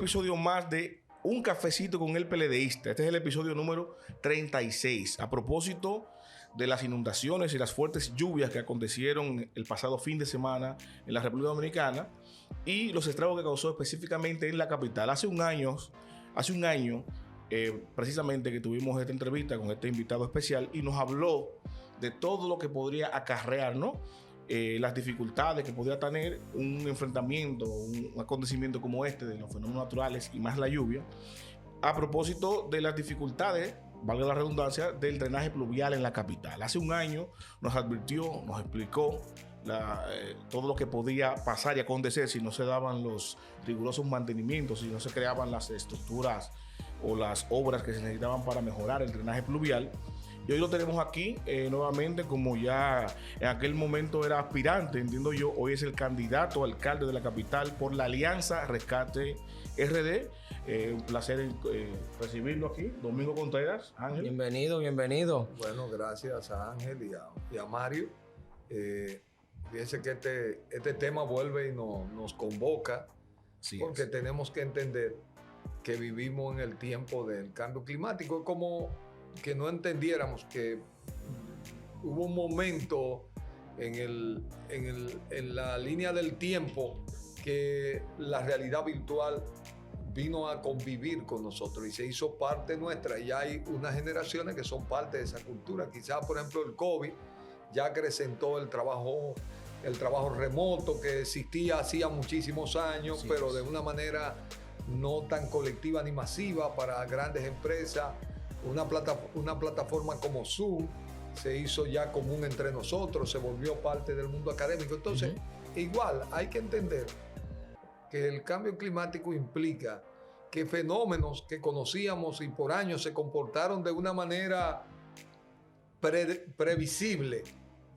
episodio más de Un Cafecito con el PLDista. Este es el episodio número 36. A propósito de las inundaciones y las fuertes lluvias que acontecieron el pasado fin de semana en la República Dominicana y los estragos que causó específicamente en la capital. Hace un año, precisamente que tuvimos esta entrevista con este invitado especial y nos habló de todo lo que podría acarrear, ¿no? Las dificultades que podría tener un enfrentamiento, un acontecimiento como este de los fenómenos naturales y más la lluvia, a propósito de las dificultades, valga la redundancia, del drenaje pluvial en la capital. Hace un año nos advirtió, nos explicó todo lo que podía pasar y acontecer si no se daban los rigurosos mantenimientos, si no se creaban las estructuras o las obras que se necesitaban para mejorar el drenaje pluvial. Y hoy lo tenemos aquí nuevamente, como ya en aquel momento era aspirante, entiendo yo, hoy es el candidato a alcalde de la capital por la Alianza Rescate RD. Un placer recibirlo aquí, Domingo Contreras. Ángel. Bienvenido, bienvenido. Bueno, gracias a Ángel y a Mario. Fíjense que este tema vuelve y nos convoca, sí, porque tenemos que entender que vivimos en el tiempo del cambio climático. Es como que no entendiéramos que hubo un momento en la línea del tiempo que la realidad virtual vino a convivir con nosotros y se hizo parte nuestra, y hay unas generaciones que son parte de esa cultura. Quizás, por ejemplo, el COVID ya acrecentó el trabajo remoto que existía hacía muchísimos años, sí, pero de una manera no tan colectiva ni masiva para grandes empresas. Una plataforma como Zoom se hizo ya común entre nosotros, se volvió parte del mundo académico. Entonces, igual hay que entender que el cambio climático implica que fenómenos que conocíamos y por años se comportaron de una manera previsible.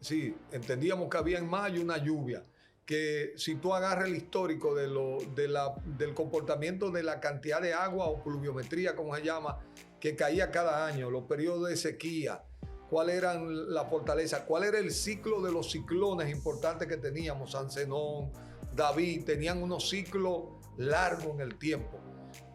Sí, entendíamos que había en mayo una lluvia, que si tú agarras el histórico del comportamiento de la cantidad de agua o pluviometría, como se llama, que caía cada año, los periodos de sequía, cuál eran la fortaleza, cuál era el ciclo de los ciclones importantes que teníamos, San Zenón, David, tenían unos ciclos largos en el tiempo.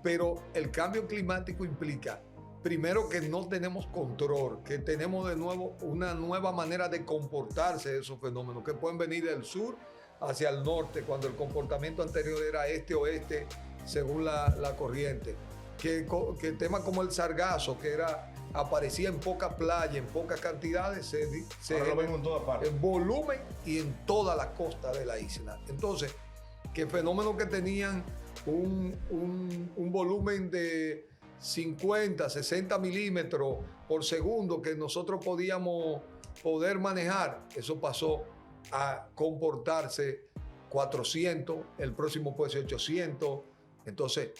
Pero el cambio climático implica, primero, que no tenemos control, que tenemos de nuevo una nueva manera de comportarse de esos fenómenos, que pueden venir del sur hacia el norte, cuando el comportamiento anterior era este-oeste, según la corriente. Que temas como el sargazo, que aparecía en pocas playas, en pocas cantidades, lo vemos en todas partes, en volumen y en toda la costa de la isla. Entonces, que fenómenos que tenían un volumen de 50, 60 milímetros por segundo que nosotros podíamos poder manejar, eso pasó a comportarse 400, el próximo puede ser 800. Entonces,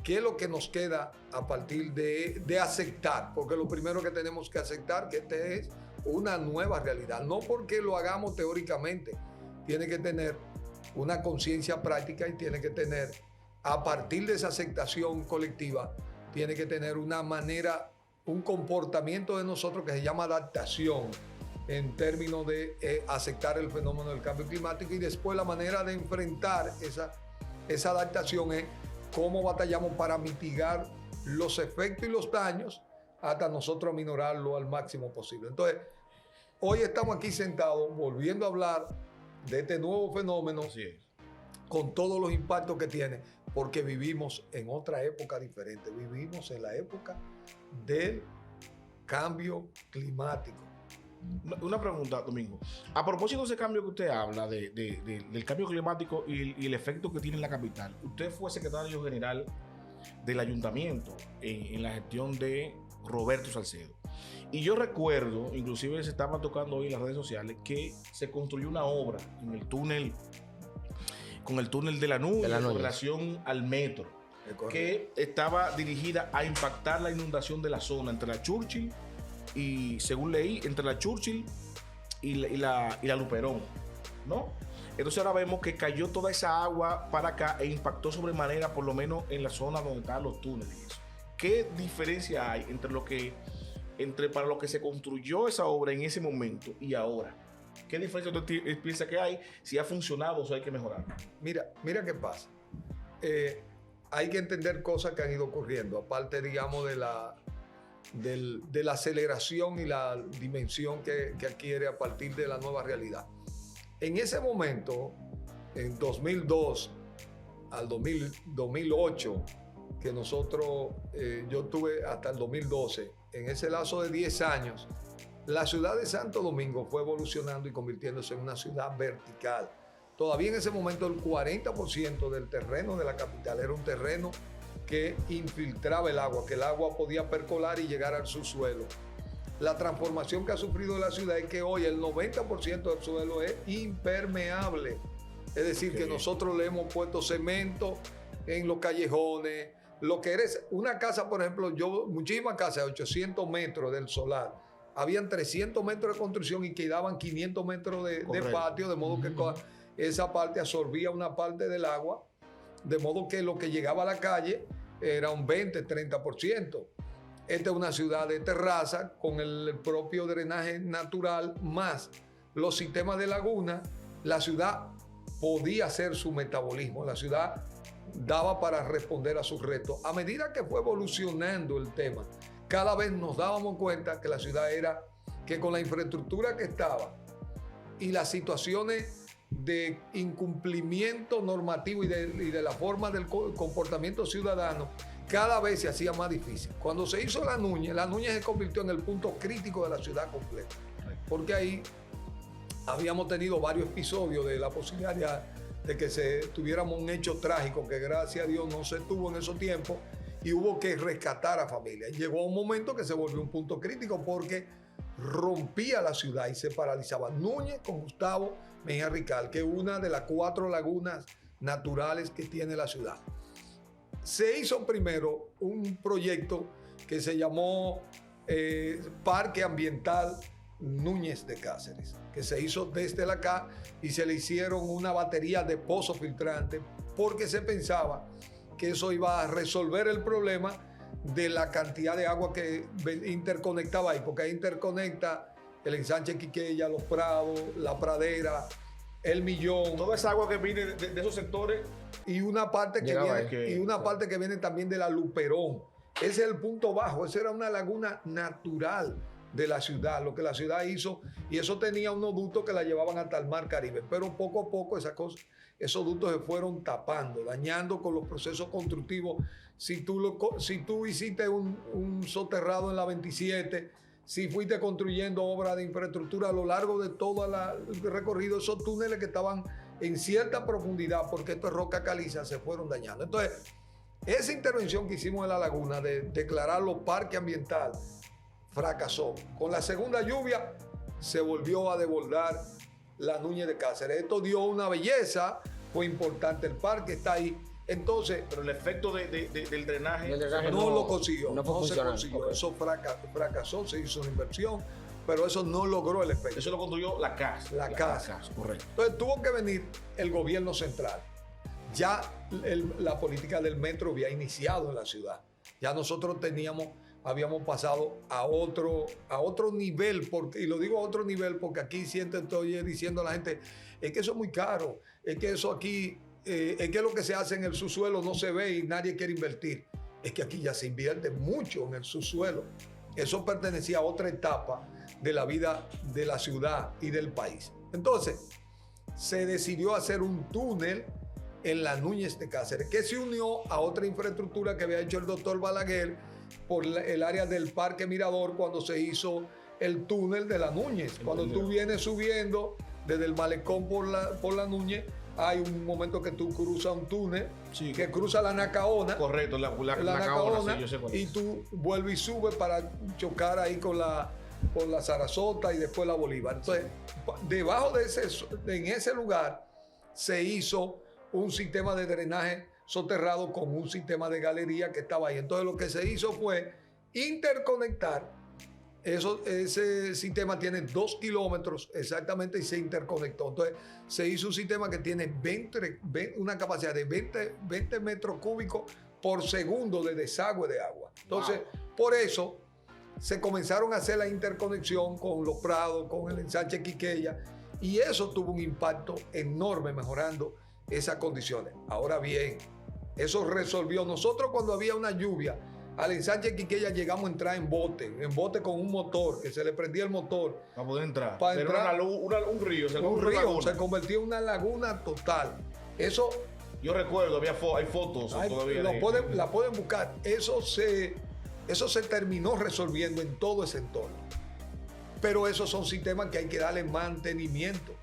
¿qué es lo que nos queda a partir de aceptar? Porque lo primero que tenemos que aceptar que este es una nueva realidad. No porque lo hagamos teóricamente. Tiene que tener una conciencia práctica y tiene que tener, a partir de esa aceptación colectiva, tiene que tener una manera, un comportamiento de nosotros que se llama adaptación en términos de aceptar el fenómeno del cambio climático, y después la manera de enfrentar esa adaptación es cómo batallamos para mitigar los efectos y los daños hasta nosotros aminorarlo al máximo posible. Entonces, hoy estamos aquí sentados volviendo a hablar de este nuevo fenómeno, con todos los impactos que tiene, porque vivimos en otra época diferente. Vivimos en la época del cambio climático. Una pregunta, Domingo. A propósito de ese cambio que usted habla, del cambio climático y el efecto que tiene en la capital, usted fue secretario general del ayuntamiento en la gestión de Roberto Salcedo. Y yo recuerdo, inclusive se estaba tocando hoy en las redes sociales, que se construyó una obra en el túnel, con el túnel de la Nube, en relación al metro, que estaba dirigida a impactar la inundación de la zona entre la Churchill y, según leí, entre la Churchill y la Luperón, ¿no? Entonces ahora vemos que cayó toda esa agua para acá e impactó sobremanera, por lo menos en la zona donde están los túneles. ¿Qué diferencia hay para lo que se construyó esa obra en ese momento y ahora? ¿Qué diferencia usted piensa que hay? Si ha funcionado o si hay que mejorar. Mira qué pasa. hay que entender cosas que han ido ocurriendo, aparte, digamos, de la aceleración y la dimensión que adquiere a partir de la nueva realidad. En ese momento, en 2002 al 2008, que nosotros, yo tuve hasta el 2012, en ese lazo de 10 años, la ciudad de Santo Domingo fue evolucionando y convirtiéndose en una ciudad vertical. Todavía en ese momento el 40% del terreno de la capital era un terreno que infiltraba el agua, que el agua podía percolar y llegar al subsuelo. La transformación que ha sufrido la ciudad es que hoy el 90% del suelo es impermeable. Es decir, que nosotros le hemos puesto cemento en los callejones. Lo que eres una casa, por ejemplo, muchísimas casas de 800 metros del solar, habían 300 metros de construcción y quedaban 500 metros de patio, de modo que esa parte absorbía una parte del agua, de modo que lo que llegaba a la calle era un 20-30%. Esta es una ciudad de terraza con el propio drenaje natural más los sistemas de laguna. La ciudad podía hacer su metabolismo, la ciudad daba para responder a sus retos. A medida que fue evolucionando el tema, cada vez nos dábamos cuenta que la ciudad que con la infraestructura que estaba y las situaciones de incumplimiento normativo y de la forma del comportamiento ciudadano, cada vez se hacía más difícil. Cuando se hizo la Núñez se convirtió en el punto crítico de la ciudad completa, porque ahí habíamos tenido varios episodios de la posibilidad de que tuviéramos un hecho trágico que gracias a Dios no se tuvo en esos tiempos y hubo que rescatar a familias. Llegó un momento que se volvió un punto crítico porque rompía la ciudad y se paralizaba. Núñez con Gustavo Mejía Rical, que es una de las 4 lagunas naturales que tiene la ciudad. Se hizo primero un proyecto que se llamó Parque Ambiental Núñez de Cáceres, que se hizo desde la CA y se le hicieron una batería de pozos filtrantes porque se pensaba que eso iba a resolver el problema de la cantidad de agua que interconectaba ahí, porque ahí interconecta el ensanche Quiqueya, Los Prados, La Pradera, El Millón. Toda esa agua que viene de esos sectores. Y una parte parte que viene también de la Luperón. Ese es el punto bajo, esa era una laguna natural de la ciudad, lo que la ciudad hizo, y eso tenía unos ductos que la llevaban hasta el mar Caribe, pero poco a poco esos ductos se fueron tapando, dañando con los procesos constructivos. Si tú hiciste un soterrado en la 27, si fuiste construyendo obras de infraestructura a lo largo de todo el recorrido, esos túneles que estaban en cierta profundidad, porque esto es roca caliza, se fueron dañando. Entonces, esa intervención que hicimos en la laguna de declararlo parque ambiental fracasó. Con la segunda lluvia se volvió a desbordar la Núñez de Cáceres. Esto dio una belleza, fue importante, el parque está ahí. Entonces, pero el efecto del drenaje no lo consiguió, no se consiguió. Okay. Eso fracasó, se hizo una inversión, pero eso no logró el efecto. Eso lo construyó la CAS. La CAS, correcto. Entonces tuvo que venir el gobierno central. Ya la política del metro había iniciado en la ciudad. Ya nosotros habíamos pasado a otro nivel, y lo digo a otro nivel porque aquí estoy diciendo a la gente, es que eso es muy caro, es que eso aquí, es que lo que se hace en el subsuelo no se ve y nadie quiere invertir. Es que aquí ya se invierte mucho en el subsuelo. Eso pertenecía a otra etapa de la vida de la ciudad y del país. Entonces, se decidió hacer un túnel en la Núñez de Cáceres, que se unió a otra infraestructura que había hecho el doctor Balaguer por el área del Parque Mirador cuando se hizo el túnel de la Núñez. Cuando tú vienes subiendo desde el malecón por la Núñez, hay un momento que tú cruzas un túnel que cruza la Nacaona. Correcto, la Nacaona, sí, yo sé cuál es. Y tú vuelves y subes para chocar ahí con la Sarasota y después la Bolívar. Entonces, debajo en ese lugar se hizo un sistema de drenaje soterrado con un sistema de galería que estaba ahí. Entonces lo que se hizo fue interconectar. Ese sistema tiene 2 kilómetros exactamente y se interconectó. Entonces se hizo un sistema que tiene una capacidad de 20 metros cúbicos por segundo de desagüe de agua. Entonces, por eso se comenzaron a hacer la interconexión con Los Prados, con el ensanche Quiqueya, y eso tuvo un impacto enorme mejorando esas condiciones. Ahora bien, Eso resolvió. Nosotros cuando había una lluvia, al ensanche Quiqueya llegamos a entrar en bote con un motor, que se le prendía el motor. Para poder entrar. Para Era entrar, un río. un río, se convirtió en una laguna total. Eso... Yo recuerdo, hay fotos todavía. La pueden buscar. Eso se terminó resolviendo en todo ese entorno. Pero esos son sistemas que hay que darle mantenimiento.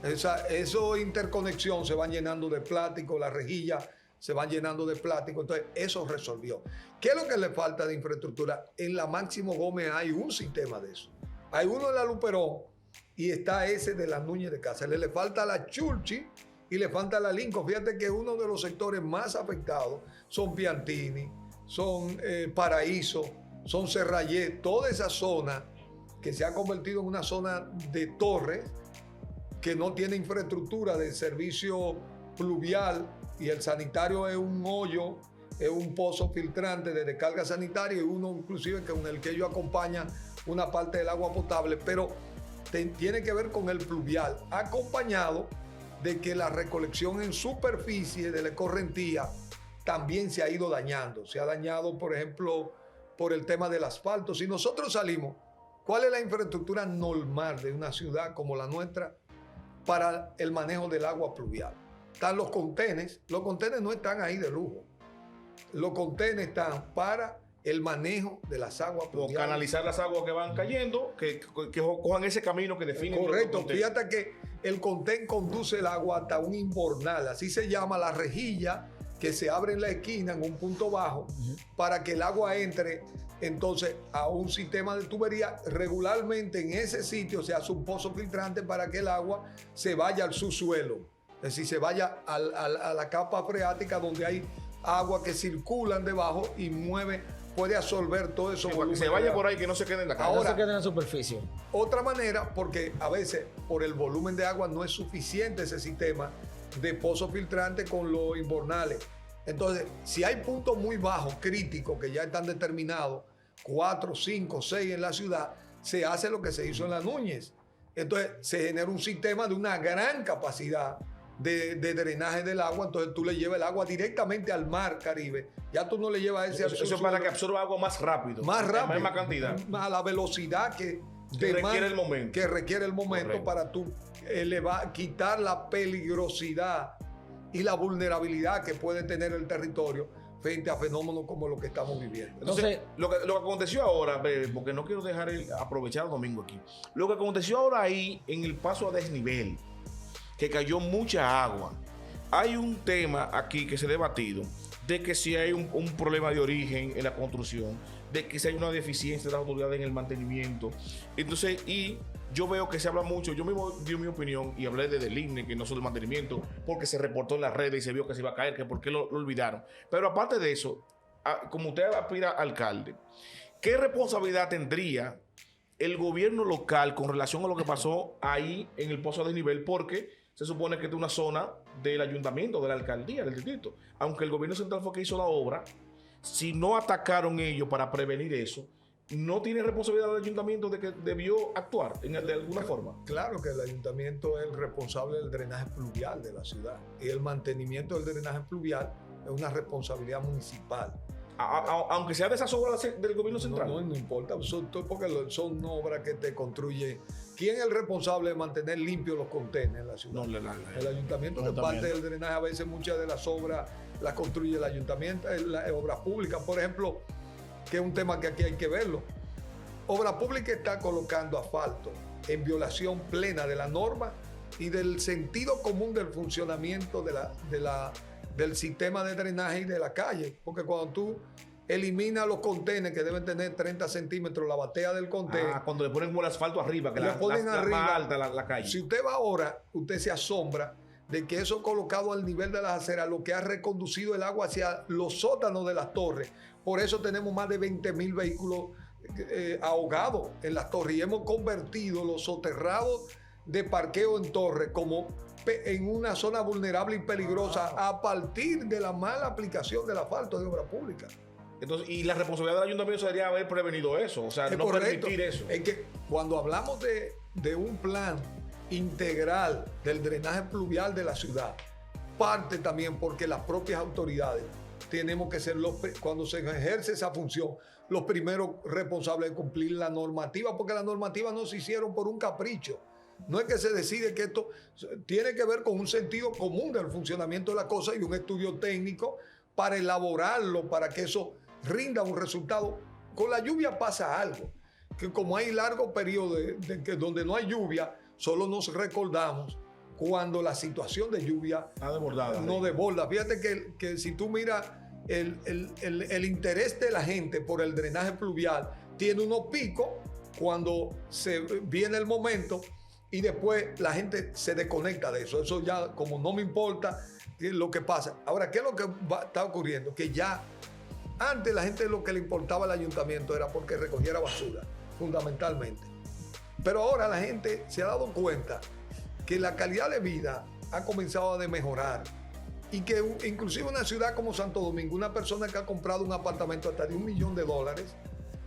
Esa interconexión se van llenando de plástico, las rejillas se van llenando de plástico. Entonces, eso resolvió. ¿Qué es lo que le falta de infraestructura? En la Máximo Gómez hay un sistema de eso. Hay uno en la Luperón y está ese de la Núñez de Cáceres. Le falta la Churchill y le falta la Lincoln. Fíjate que uno de los sectores más afectados son Piantini, son Paraíso, son Serrayé, toda esa zona que se ha convertido en una zona de torres que no tiene infraestructura de servicio pluvial y el sanitario es un hoyo, es un pozo filtrante de descarga sanitaria y uno inclusive con el que ellos acompañan una parte del agua potable, pero tiene que ver con el pluvial, acompañado de que la recolección en superficie de la escorrentía también se ha ido dañando. Se ha dañado, por ejemplo, por el tema del asfalto. Si nosotros salimos, ¿cuál es la infraestructura normal de una ciudad como la nuestra para el manejo del agua pluvial? Están los contenes. Los contenes no están ahí de lujo. Los contenes están para el manejo de las aguas pluviales. O canalizar las aguas que van cayendo, que cojan ese camino que define. Correcto. Fíjate que el contén conduce el agua hasta un inbornal. Así se llama la rejilla que se abre en la esquina en un punto bajo para que el agua entre entonces a un sistema de tubería. Regularmente en ese sitio se hace un pozo filtrante para que el agua se vaya al subsuelo, es decir, se vaya a la capa freática donde hay agua que circulan debajo y puede absorber todo eso. Para que se vaya por ahí, que no se quede en la calle. Ahora, no se quede en la superficie. Otra manera, porque a veces por el volumen de agua no es suficiente ese sistema de pozo filtrante con los inbornales. Entonces, si hay puntos muy bajos, críticos, que ya están determinados, 4, 5, 6 en la ciudad, se hace lo que se hizo en la Núñez. Entonces, se genera un sistema de una gran capacidad de drenaje del agua. Entonces, tú le llevas el agua directamente al mar Caribe. Ya tú no le llevas ese... Eso es para que absorba agua más rápido. Más rápido. La misma cantidad. A la velocidad que requiere el momento. Que requiere el momento. Correcto. Para tú quitar la peligrosidad y la vulnerabilidad que puede tener el territorio frente a fenómenos como lo que estamos viviendo. Entonces, lo que aconteció ahora, porque no quiero dejar aprovechar el domingo aquí, lo que aconteció ahora ahí en el paso a desnivel, que cayó mucha agua, hay un tema aquí que se ha debatido de que si hay un problema de origen en la construcción, de que si hay una deficiencia de las autoridades en el mantenimiento. Entonces, y yo veo que se habla mucho, yo mismo di mi opinión y hablé del INE, que no solo el mantenimiento, porque se reportó en las redes y se vio que se iba a caer, que por qué lo olvidaron. Pero aparte de eso, como usted aspira a alcalde, ¿qué responsabilidad tendría el gobierno local con relación a lo que pasó ahí en el pozo de desnivel? Porque se supone que es una zona del ayuntamiento, de la alcaldía, del distrito. Aunque el gobierno central fue que hizo la obra, si no atacaron ellos para prevenir eso, ¿no tiene responsabilidad el ayuntamiento de que debió actuar de alguna forma? Claro que el ayuntamiento es el responsable del drenaje pluvial de la ciudad. Y el mantenimiento del drenaje pluvial es una responsabilidad municipal. Aunque sea de esas obras del gobierno central. No importa, porque son obras que te construyen. ¿Quién es el responsable de mantener limpios los contenedores en la ciudad? El ayuntamiento, que parte del drenaje. A veces muchas de las obras las construye el ayuntamiento, las obras públicas, por ejemplo, que es un tema que aquí hay que verlo. Obra Pública está colocando asfalto en violación plena de la norma y del sentido común del funcionamiento del sistema de drenaje y de la calle. Porque cuando tú eliminas los contenedores que deben tener 30 centímetros, la batea del contenedor. Cuando le ponen como el asfalto arriba, que le ponen arriba, más alta la calle. Si usted va ahora, usted se asombra de que eso colocado al nivel de las aceras, lo que ha reconducido el agua hacia los sótanos de las torres. Por eso tenemos más de 20,000 vehículos ahogados en las torres y hemos convertido los soterrados de parqueo en torres como en una zona vulnerable y peligrosa a partir de la mala aplicación del asfalto de obra pública. Entonces, y la responsabilidad del ayuntamiento sería haber prevenido eso, o sea, no permitir eso. Es que cuando hablamos de un plan integral del drenaje pluvial de la ciudad, parte también porque las propias autoridades tenemos que ser cuando se ejerce esa función, los primeros responsables de cumplir la normativa, porque las normativas no se hicieron por un capricho. No es que se decide que esto tiene que ver con un sentido común del funcionamiento de la cosa y un estudio técnico para elaborarlo, para que eso rinda un resultado. Con la lluvia pasa algo, que como hay largos periodos donde no hay lluvia, solo nos recordamos cuando la situación de lluvia no desborda. Fíjate que si tú miras el interés de la gente por el drenaje pluvial, tiene unos picos cuando se viene el momento y después la gente se desconecta de eso. Eso ya como no me importa lo que pasa. Ahora, ¿qué es lo que está ocurriendo? Que ya antes la gente lo que le importaba al ayuntamiento era porque recogiera basura, fundamentalmente. Pero ahora la gente se ha dado cuenta que la calidad de vida ha comenzado a mejorar y que inclusive una ciudad como Santo Domingo, una persona que ha comprado un apartamento hasta de $1 millón,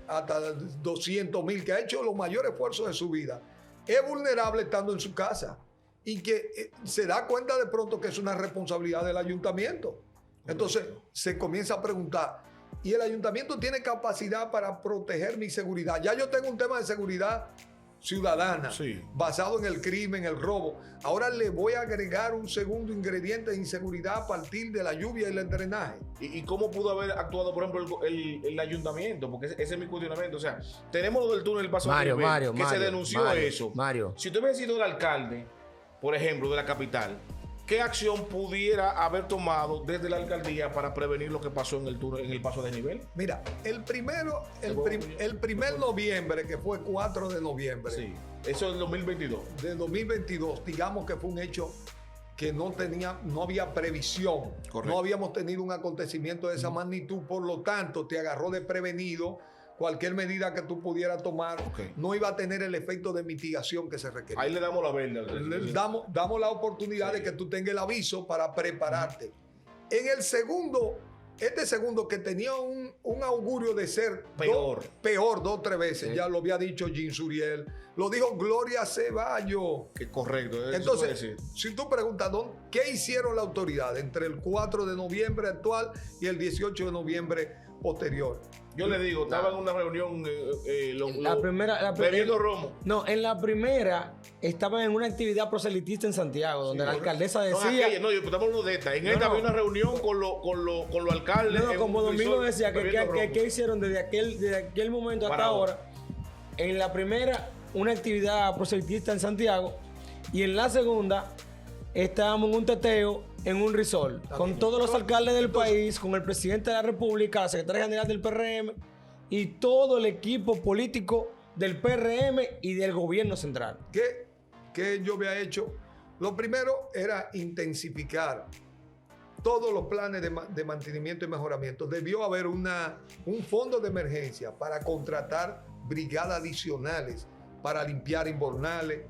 hasta 200,000, que ha hecho los mayores esfuerzos de su vida, es vulnerable estando en su casa y que se da cuenta de pronto que es una responsabilidad del ayuntamiento. Entonces se comienza a preguntar, ¿y el ayuntamiento tiene capacidad para proteger mi seguridad? Ya yo tengo un tema de seguridad ciudadana, basado en el crimen, el robo. Ahora le voy a agregar un segundo ingrediente de inseguridad a partir de la lluvia y el drenaje. ¿Y cómo pudo haber actuado, por ejemplo, el ayuntamiento? Porque ese es mi cuestionamiento. O sea, tenemos lo del túnel del Paso Mario, que se denunció eso. Mario. Si usted hubiera sido el alcalde, por ejemplo, de la capital, ¿qué acción pudiera haber tomado desde la alcaldía para prevenir lo que pasó en el túnel, en el paso de nivel? Mira, el primer noviembre, que fue 4 de noviembre. Sí, eso es del 2022. De 2022, digamos que fue un hecho que no había previsión. Correcto. No habíamos tenido un acontecimiento de esa magnitud, por lo tanto, te agarró desprevenido. Cualquier medida que tú pudieras tomar no iba a tener el efecto de mitigación que se requería. Ahí le damos la verde. Damos la oportunidad de que tú tengas el aviso para prepararte. En el segundo, este segundo que tenía un augurio de ser peor 2 o 3 veces, ya lo había dicho Jean Suriel, lo dijo Gloria Ceballos. Que correcto. Entonces, si tú preguntas, ¿qué hicieron la autoridad entre el 4 de noviembre actual y el 18 de noviembre posterior? Yo le digo, estaba en una reunión bebiendo romo. No, en la primera estaban en una actividad proselitista en Santiago, donde la alcaldesa decía... No, yo estamos hablando de esta. En esta había una reunión con los alcaldes. No, como Domingo decía, ¿qué hicieron desde aquel momento hasta ahora? En la primera, una actividad proselitista en Santiago, y en la segunda, estábamos en un teteo en un resort, con todos los alcaldes del país, con el presidente de la República, la secretaria general del PRM y todo el equipo político del PRM y del gobierno central. ¿Qué yo había hecho? Lo primero era intensificar todos los planes de mantenimiento y mejoramiento. Debió haber un fondo de emergencia para contratar brigadas adicionales para limpiar invernales,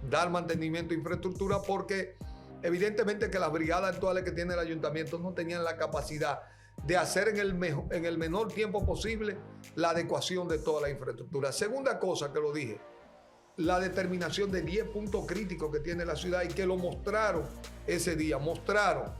dar mantenimiento a infraestructura, porque evidentemente que las brigadas actuales que tiene el ayuntamiento no tenían la capacidad de hacer en el menor tiempo posible la adecuación de toda la infraestructura. Segunda cosa que lo dije, la determinación de 10 puntos críticos que tiene la ciudad y que lo mostraron ese día. Mostraron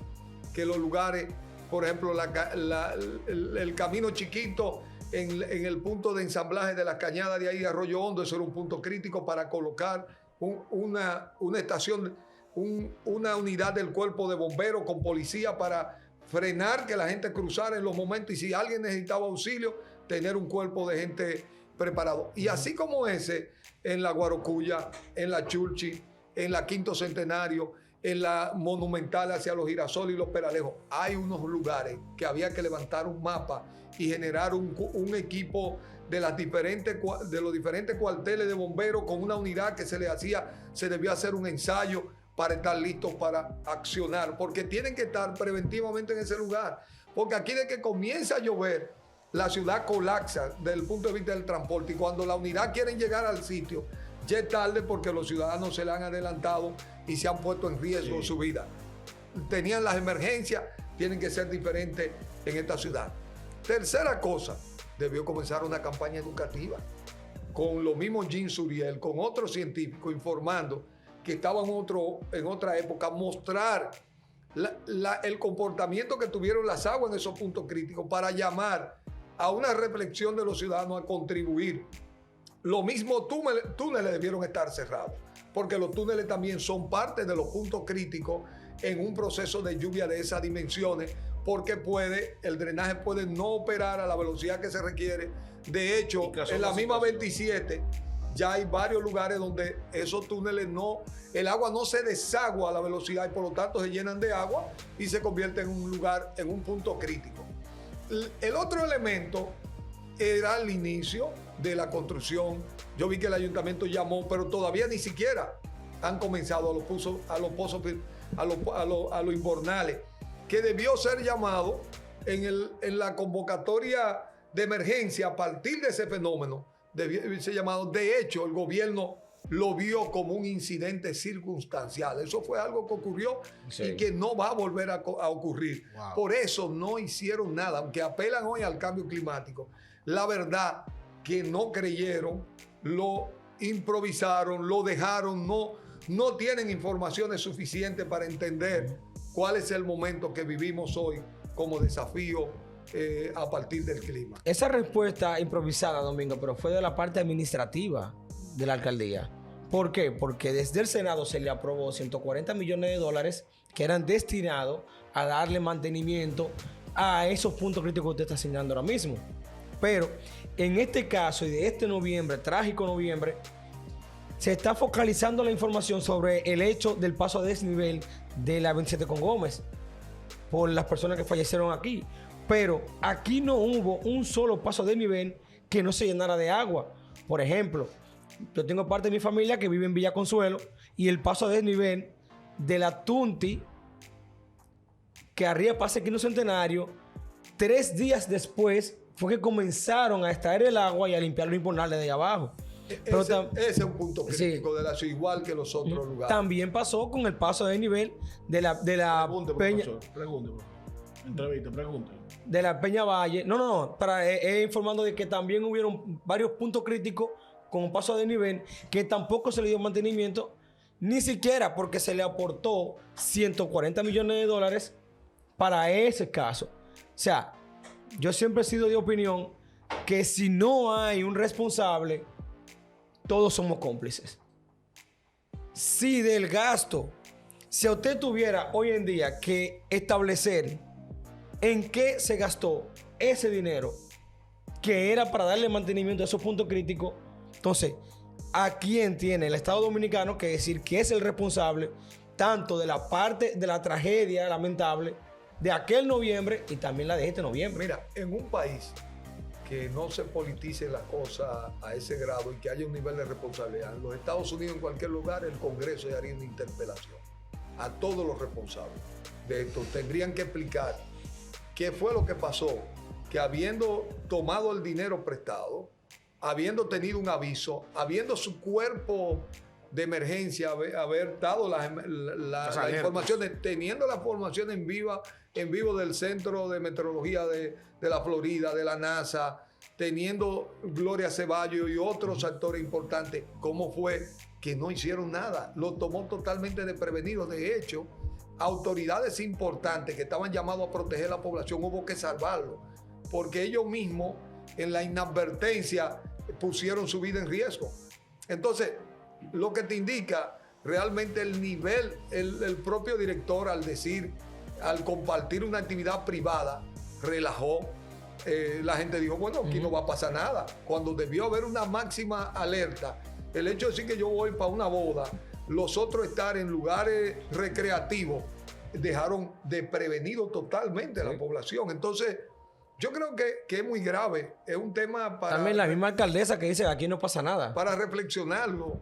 que los lugares, por ejemplo, el camino chiquito en el punto de ensamblaje de las cañadas de ahí de Arroyo Hondo, eso era un punto crítico para colocar una estación, una unidad del cuerpo de bomberos con policía para frenar que la gente cruzara en los momentos, y si alguien necesitaba auxilio, tener un cuerpo de gente preparado. Y así como ese, en la Guarocuya, en la Churchi, en la Quinto Centenario, en la Monumental hacia los Girasoles y los Peralejos, hay unos lugares que había que levantar un mapa y generar un equipo de los diferentes cuarteles de bomberos con una unidad que se debió hacer un ensayo para estar listos para accionar, porque tienen que estar preventivamente en ese lugar, porque aquí de que comienza a llover, la ciudad colapsa desde el punto de vista del transporte, y cuando la unidad quieren llegar al sitio, ya es tarde porque los ciudadanos se le han adelantado y se han puesto en riesgo su vida. Tenían las emergencias, tienen que ser diferentes en esta ciudad. Tercera cosa, debió comenzar una campaña educativa con los mismos Jean Suriel, con otros científicos informando que estaban en otra época, mostrar el comportamiento que tuvieron las aguas en esos puntos críticos para llamar a una reflexión de los ciudadanos a contribuir. Lo mismo túneles debieron estar cerrados, porque los túneles también son parte de los puntos críticos en un proceso de lluvia de esas dimensiones, porque el drenaje puede no operar a la velocidad que se requiere. De hecho, en la misma 27 ya hay varios lugares donde esos túneles el agua no se desagua a la velocidad y por lo tanto se llenan de agua y se convierte en un punto crítico. El otro elemento era el inicio de la construcción. Yo vi que el ayuntamiento llamó, pero todavía ni siquiera han comenzado a los invernales, que debió ser llamado en la convocatoria de emergencia a partir de ese fenómeno. Debió ser llamado. De hecho, el gobierno lo vio como un incidente circunstancial. Eso fue algo que ocurrió y que no va a volver a ocurrir. Wow. Por eso no hicieron nada, aunque apelan hoy al cambio climático. La verdad que no creyeron, lo improvisaron, lo dejaron, no tienen informaciones suficientes para entender cuál es el momento que vivimos hoy como desafío a partir del clima. Esa respuesta improvisada, Domingo, pero fue de la parte administrativa de la alcaldía. ¿Por qué? Porque desde el Senado se le aprobó 140 millones de dólares que eran destinados a darle mantenimiento a esos puntos críticos que usted está señalando ahora mismo. Pero en este caso y de este noviembre, trágico noviembre, se está focalizando la información sobre el hecho del paso a desnivel de la 27 con Gómez por las personas que fallecieron aquí. Pero aquí no hubo un solo paso a desnivel que no se llenara de agua. Por ejemplo, yo tengo parte de mi familia que vive en Villa Consuelo y el paso a desnivel de la Tunti, que arriba pasa Quino Centenario, 3 días después fue que comenzaron a extraer el agua y a limpiar los invernales de allá abajo. Ese es un punto crítico de la ciudad, igual que los otros lugares. También pasó con el paso de nivel de la Peña. Pregunte. De la Peña Valle. No. Informando de que también hubieron varios puntos críticos con un paso de nivel que tampoco se le dio mantenimiento, ni siquiera porque se le aportó 140 millones de dólares para ese caso. O sea, yo siempre he sido de opinión que si no hay un responsable, todos somos cómplices. Si del gasto, si usted tuviera hoy en día que establecer en qué se gastó ese dinero que era para darle mantenimiento a esos puntos críticos, entonces, ¿a quién tiene el Estado Dominicano que decir que es el responsable tanto de la parte de la tragedia lamentable de aquel noviembre y también la de este noviembre? Mira, en un país que no se politice la cosa a ese grado y que haya un nivel de responsabilidad, en los Estados Unidos, en cualquier lugar, el Congreso ya haría una interpelación a todos los responsables de esto. Tendrían que explicar qué fue lo que pasó, que habiendo tomado el dinero prestado, habiendo tenido un aviso, habiendo su cuerpo de emergencia, haber dado las informaciones, teniendo la formación en vivo del Centro de Meteorología de la Florida, de la NASA, teniendo Gloria Ceballos y otros actores importantes, ¿cómo fue que no hicieron nada? Lo tomó totalmente desprevenido. De hecho, autoridades importantes que estaban llamados a proteger a la población, hubo que salvarlo, porque ellos mismos, en la inadvertencia, pusieron su vida en riesgo. Entonces, lo que te indica realmente el nivel, el propio director al compartir una actividad privada, relajó. La gente dijo, bueno, aquí no va a pasar nada. Cuando debió haber una máxima alerta, el hecho de decir que yo voy para una boda, los otros estar en lugares recreativos, dejaron desprevenido totalmente a la población. Entonces, yo creo que es muy grave. Es un tema para... También la misma alcaldesa que dice que aquí no pasa nada. Para reflexionarlo.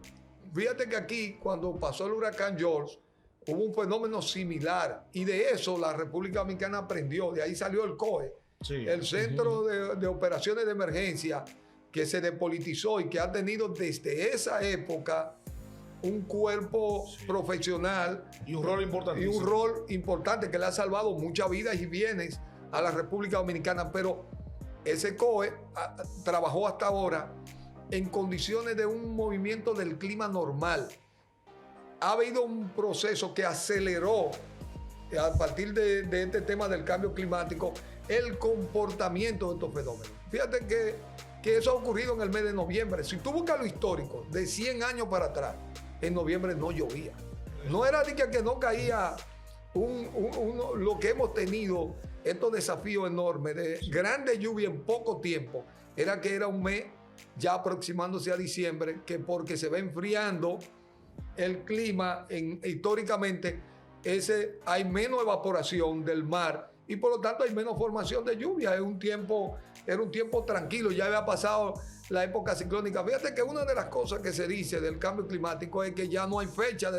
Fíjate que aquí, cuando pasó el huracán George, hubo un fenómeno similar. Y de eso la República Dominicana aprendió. De ahí salió el COE. Sí. El Centro de Operaciones de Emergencia, que se despolitizó y que ha tenido desde esa época un cuerpo profesional. Y un rol importantísimo. Y un rol importante que le ha salvado muchas vidas y bienes a la República Dominicana, pero ese COE trabajó hasta ahora en condiciones de un movimiento del clima normal. Ha habido un proceso que aceleró a partir de este tema del cambio climático, el comportamiento de estos fenómenos. Fíjate que eso ha ocurrido en el mes de noviembre. Si tú buscas lo histórico, de 100 años para atrás, en noviembre no llovía. No era de que no caía lo que hemos tenido, estos desafíos enormes de grande lluvia en poco tiempo, era que era un mes ya aproximándose a diciembre, que porque se va enfriando el clima históricamente, hay menos evaporación del mar y por lo tanto hay menos formación de lluvia. Era un tiempo tranquilo, ya había pasado la época ciclónica. Fíjate que una de las cosas que se dice del cambio climático es que ya no hay fecha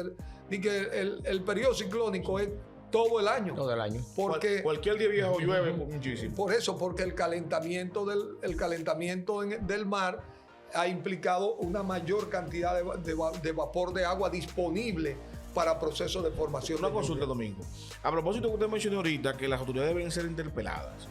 ni que el periodo ciclónico es todo el año. Todo el año. Porque cualquier día viejo llueve muchísimo. Por eso, porque el calentamiento del mar ha implicado una mayor cantidad de vapor de agua disponible para procesos de formación. Una consulta, Domingo. A propósito que usted mencionó ahorita que las autoridades deben ser interpeladas.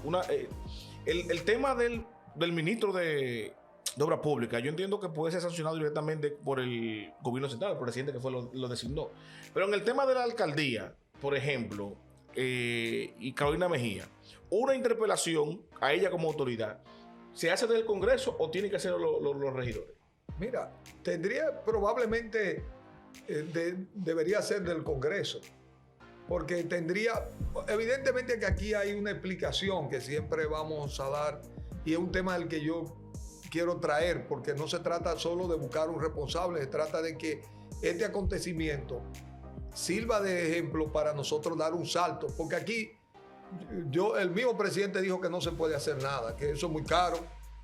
El tema del ministro de Obras Públicas, yo entiendo que puede ser sancionado directamente por el gobierno central, el presidente que fue lo designó. Pero en el tema de la alcaldía, por ejemplo, y Carolina Mejía, una interpelación a ella como autoridad, ¿se hace desde el Congreso o tienen que hacerlo los regidores? Mira, probablemente debería ser del Congreso, porque evidentemente que aquí hay una explicación que siempre vamos a dar y es un tema del que yo quiero traer, porque no se trata solo de buscar un responsable, se trata de que este acontecimiento sirva de ejemplo para nosotros dar un salto, porque aquí el mismo presidente dijo que no se puede hacer nada, que eso es muy caro,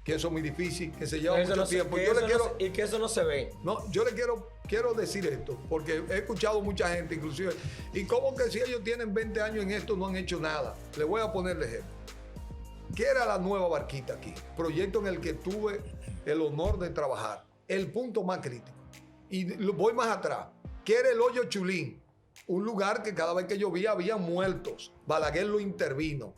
que eso es muy difícil, que se lleva mucho tiempo. Y que eso no se ve. No, yo le quiero decir esto, porque he escuchado mucha gente, inclusive, y como que si ellos tienen 20 años en esto no han hecho nada. Le voy a poner el ejemplo. ¿Qué era la Nueva Barquita aquí? Proyecto en el que tuve el honor de trabajar. El punto más crítico. Y voy más atrás. ¿Qué era el Hoyo Chulín? Un lugar que cada vez que llovía había muertos. Balaguer lo intervino.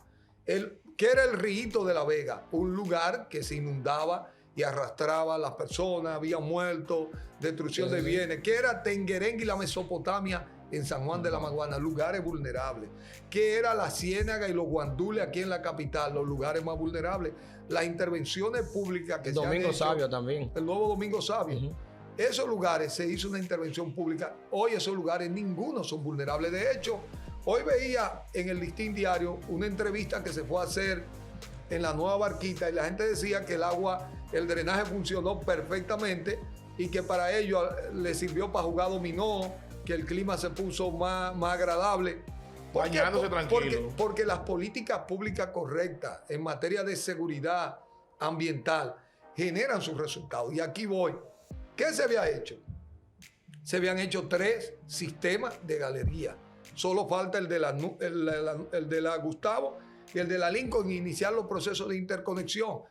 ¿Qué era el Río de la Vega? Un lugar que se inundaba y arrastraba a las personas, había muertos, destrucción de bienes. ¿Qué era Tenguerengue y la Mesopotamia en San Juan de la Maguana? Lugares vulnerables. ¿Qué era la Ciénaga y los Guandules aquí en la capital? Los lugares más vulnerables. Las intervenciones públicas que Domingo se han hecho. Sabio también. El nuevo Domingo Sabio. Esos lugares se hizo una intervención pública. Hoy esos lugares ninguno son vulnerables. De hecho, hoy veía en el Listín Diario una entrevista que se fue a hacer en la Nueva Barquita y la gente decía que el drenaje funcionó perfectamente y que para ello le sirvió para jugar dominó, que el clima se puso más agradable. Bañándose tranquilo. Porque las políticas públicas correctas en materia de seguridad ambiental generan sus resultados. Y aquí voy. ¿Qué se había hecho? Se habían hecho 3 sistemas de galería. Solo falta el de la Gustavo y el de la Lincoln iniciar los procesos de interconexión.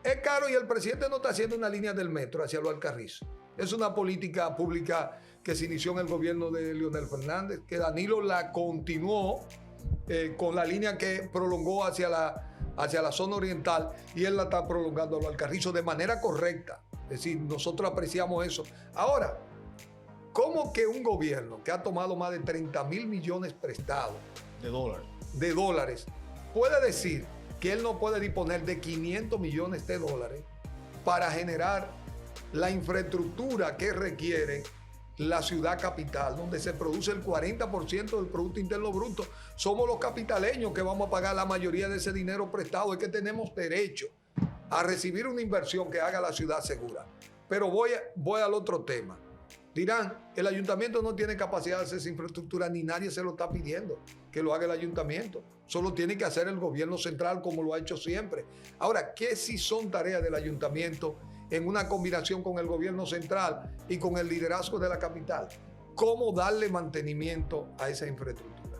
Es caro y el presidente no está haciendo una línea del metro hacia los Alcarrizos. Es una política pública que se inició en el gobierno de Leonel Fernández, que Danilo la continuó con la línea que prolongó hacia la zona oriental y él la está prolongando a los Alcarrizos de manera correcta. Es decir, nosotros apreciamos eso. Ahora, ¿cómo que un gobierno que ha tomado más de 30,000 millones prestados de dólares puede decir que él no puede disponer de 500 millones de dólares para generar la infraestructura que requiere la ciudad capital, donde se produce el 40% del Producto Interno Bruto? Somos los capitaleños que vamos a pagar la mayoría de ese dinero prestado. Es que tenemos derecho a recibir una inversión que haga la ciudad segura. Pero voy al otro tema. Dirán, el ayuntamiento no tiene capacidad de hacer esa infraestructura, ni nadie se lo está pidiendo que lo haga el ayuntamiento. Solo tiene que hacer el gobierno central como lo ha hecho siempre. Ahora, ¿qué sí son tareas del ayuntamiento en una combinación con el gobierno central y con el liderazgo de la capital? ¿Cómo darle mantenimiento a esa infraestructura?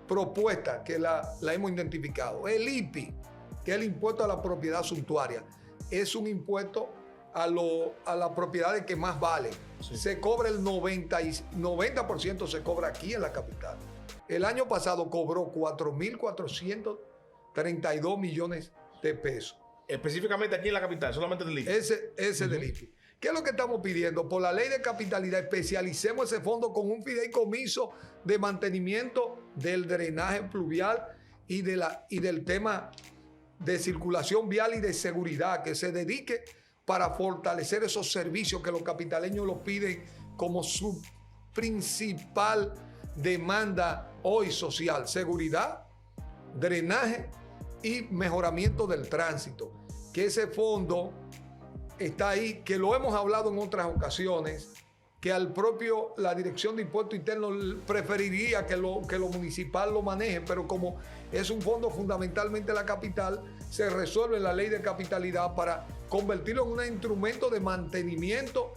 Propuesta que la hemos identificado. El IPI, que es el impuesto a la propiedad suntuaria, es un impuesto a las propiedades que más valen. Sí. Se cobra el 90% se cobra aquí en la capital. El año pasado cobró 4.432 millones de pesos. Específicamente aquí en la capital, solamente del IPI. Ese del IPI. ¿Qué es lo que estamos pidiendo? Por la ley de capitalidad, especialicemos ese fondo con un fideicomiso de mantenimiento del drenaje pluvial y del tema de circulación vial y de seguridad, que se dedique para fortalecer esos servicios que los capitaleños los piden como su principal demanda hoy social: seguridad, drenaje y mejoramiento del tránsito. Que ese fondo está ahí, que lo hemos hablado en otras ocasiones, que la Dirección de Impuestos Internos preferiría que lo municipal lo maneje, pero como es un fondo fundamentalmente de la capital, se resuelve en la ley de capitalidad para convertirlo en un instrumento de mantenimiento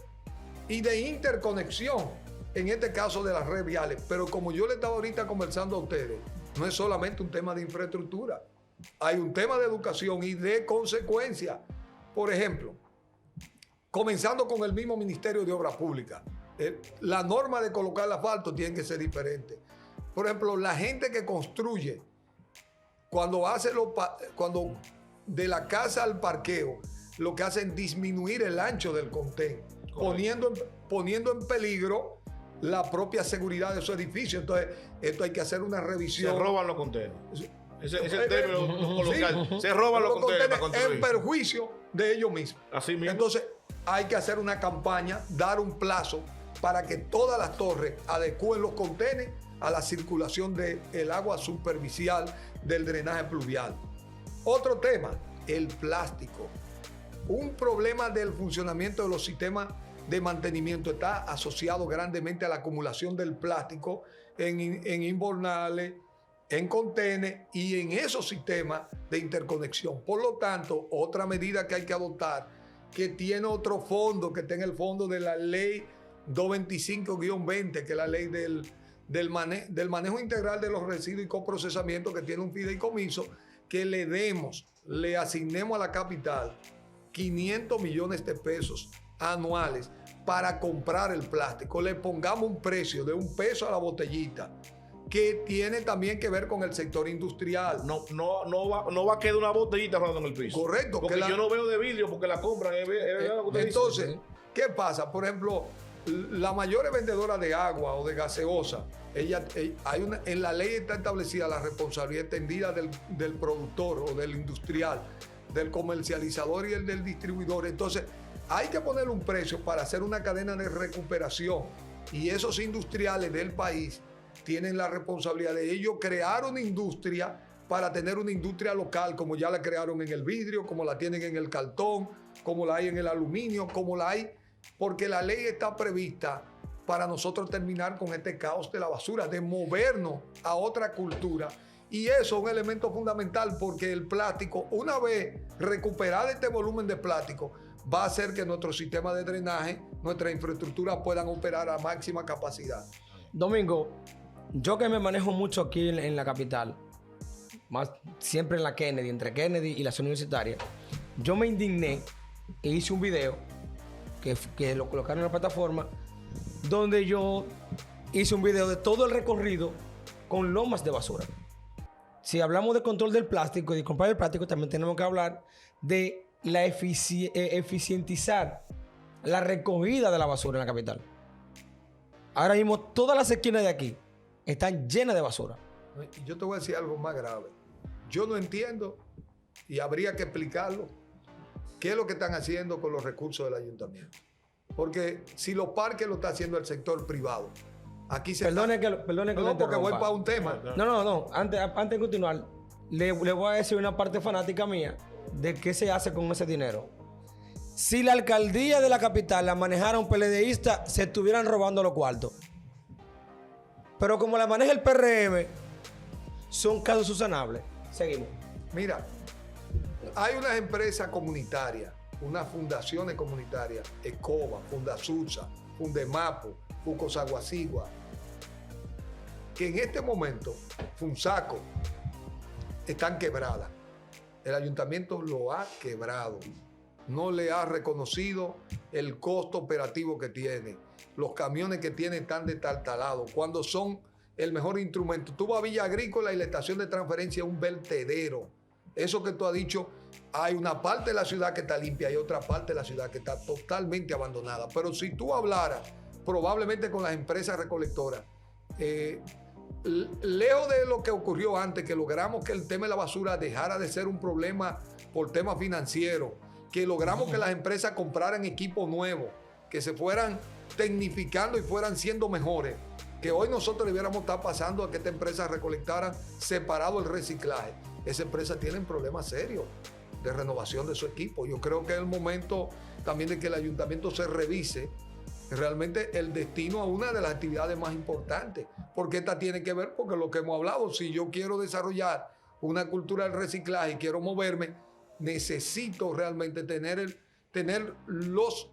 y de interconexión, en este caso de las redes viales. Pero como yo le estaba ahorita conversando a ustedes, no es solamente un tema de infraestructura, hay un tema de educación y de consecuencia. Por ejemplo, comenzando con el mismo Ministerio de Obras Públicas, la norma de colocar el asfalto tiene que ser diferente. Por ejemplo, la gente que construye, cuando de la casa al parqueo, lo que hacen es disminuir el ancho del contén, poniendo en peligro la propia seguridad de su edificio. Entonces, esto hay que hacer una revisión. Se roban los contenedores. Ese es el término coloquial. Se roban los contenedores en perjuicio de ellos mismos. Así mismo. Entonces, hay que hacer una campaña, dar un plazo para que todas las torres adecúen los contenedores a la circulación del agua superficial del drenaje pluvial. Otro tema, el plástico. Un problema del funcionamiento de los sistemas de mantenimiento está asociado grandemente a la acumulación del plástico en inbornales, en contenedores y en esos sistemas de interconexión. Por lo tanto, otra medida que hay que adoptar, que tiene otro fondo, que está en el fondo de la ley 225-20, que es la ley del manejo integral de los residuos y coprocesamiento, que tiene un fideicomiso, que le asignemos a la capital 500 millones de pesos anuales para comprar el plástico. Le pongamos un precio de $1 a la botellita, que tiene también que ver con el sector industrial. No va a quedar una botellita rodando en el piso. Correcto. Porque yo no veo de vidrio porque la compran. Entonces, ¿qué pasa? Por ejemplo, la mayor vendedora de agua o de gaseosa, en la ley está establecida la responsabilidad extendida del productor o del industrial, del comercializador y el del distribuidor. Entonces, hay que ponerle un precio para hacer una cadena de recuperación. Y esos industriales del país tienen la responsabilidad de ellos crear una industria para tener una industria local, como ya la crearon en el vidrio, como la tienen en el cartón, como la hay en el aluminio, como la hay, porque la ley está prevista para nosotros terminar con este caos de la basura, de movernos a otra cultura. Y eso es un elemento fundamental, porque el plástico, una vez recuperado este volumen de plástico, va a hacer que nuestro sistema de drenaje, nuestra infraestructura puedan operar a máxima capacidad. Domingo, yo que me manejo mucho aquí en la capital, más siempre en la Kennedy, entre Kennedy y las universitarias, yo me indigné e hice un video que lo colocaron en la plataforma, donde yo hice un video de todo el recorrido con lomas de basura. Si hablamos de control del plástico y de comprar el plástico, también tenemos que hablar de la eficientizar la recogida de la basura en la capital. Ahora mismo todas las esquinas de aquí están llenas de basura. Y yo te voy a decir algo más grave. Yo no entiendo, y habría que explicarlo, qué es lo que están haciendo con los recursos del ayuntamiento. Porque si los parques lo está haciendo el sector privado, aquí se perdone que no, porque voy para un tema. No. Antes de continuar, le voy a decir una parte fanática mía de qué se hace con ese dinero. Si la alcaldía de la capital la manejara un PLDista, se estuvieran robando los cuartos. Pero como la maneja el PRM, son casos susanables. Seguimos. Mira, hay unas empresas comunitarias, unas fundaciones comunitarias, ECOBA, Fundasusa, Fundemapo, Fucosaguasigua, que en este momento, Funsaco, están quebradas. El ayuntamiento lo ha quebrado. No le ha reconocido el costo operativo que tiene. Los camiones que tiene están destartalados, cuando son el mejor instrumento. Tú vas a Villa Agrícola y la estación de transferencia es un vertedero Eso que tú has dicho, hay una parte de la ciudad que está limpia y otra parte de la ciudad que está totalmente abandonada. Pero si tú hablaras probablemente con las empresas recolectoras, lejos de lo que ocurrió antes, que logramos que el tema de la basura dejara de ser un problema por temas financieros, que logramos que las empresas compraran equipo nuevo, que se fueran tecnificando y fueran siendo mejores, que hoy nosotros debiéramos estar pasando a que esta empresa recolectara separado el reciclaje. Esa empresa tiene problemas serios de renovación de su equipo. Yo creo que es el momento también de que el ayuntamiento se revise realmente el destino a una de las actividades más importantes, porque esta tiene que ver, porque lo que hemos hablado, si yo quiero desarrollar una cultura del reciclaje y quiero moverme, necesito realmente tener los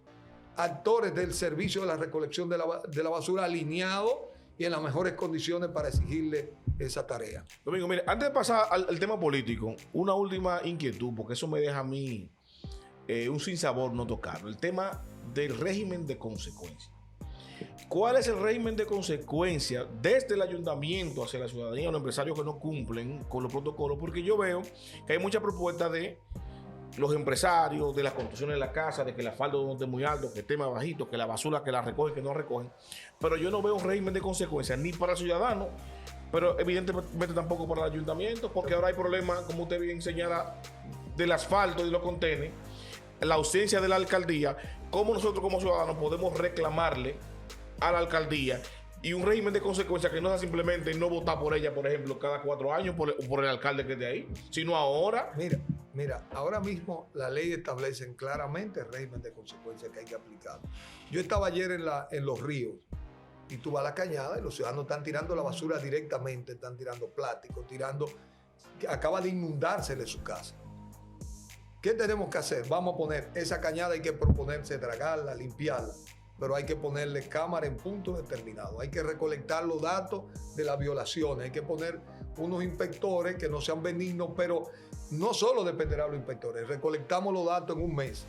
actores del servicio de la recolección de la basura alineados y en las mejores condiciones para exigirle esa tarea. Domingo, mire, antes de pasar al tema político, una última inquietud, porque eso me deja a mí un sinsabor no tocarlo. El tema del régimen de consecuencia. ¿Cuál es el régimen de consecuencia desde el ayuntamiento hacia la ciudadanía o los empresarios que no cumplen con los protocolos? Porque yo veo que hay muchas propuestas de los empresarios, de las construcciones de la casa, de que el asfalto no esté muy alto, que esté más bajito, que la basura que la recogen, que no recogen. Pero yo no veo un régimen de consecuencia ni para el ciudadano, pero evidentemente tampoco para el ayuntamiento, porque ahora hay problemas, como usted bien señala, del asfalto y de los contenedores, la ausencia de la alcaldía. ¿Cómo nosotros como ciudadanos podemos reclamarle a la alcaldía y un régimen de consecuencia que no sea simplemente no votar por ella, por ejemplo, cada 4 años por el alcalde que esté ahí, sino ahora? Mira, ahora mismo la ley establece claramente el régimen de consecuencia que hay que aplicar. Yo estaba ayer en los ríos y tú vas a la cañada y los ciudadanos están tirando la basura directamente, están tirando plástico, acaba de inundársele su casa. ¿Qué tenemos que hacer? Vamos a poner esa cañada, hay que proponerse dragarla, limpiarla, pero hay que ponerle cámara en punto determinado. Hay que recolectar los datos de las violaciones, hay que poner unos inspectores que no sean benignos, pero no solo dependerá de los inspectores. Recolectamos los datos en un mes.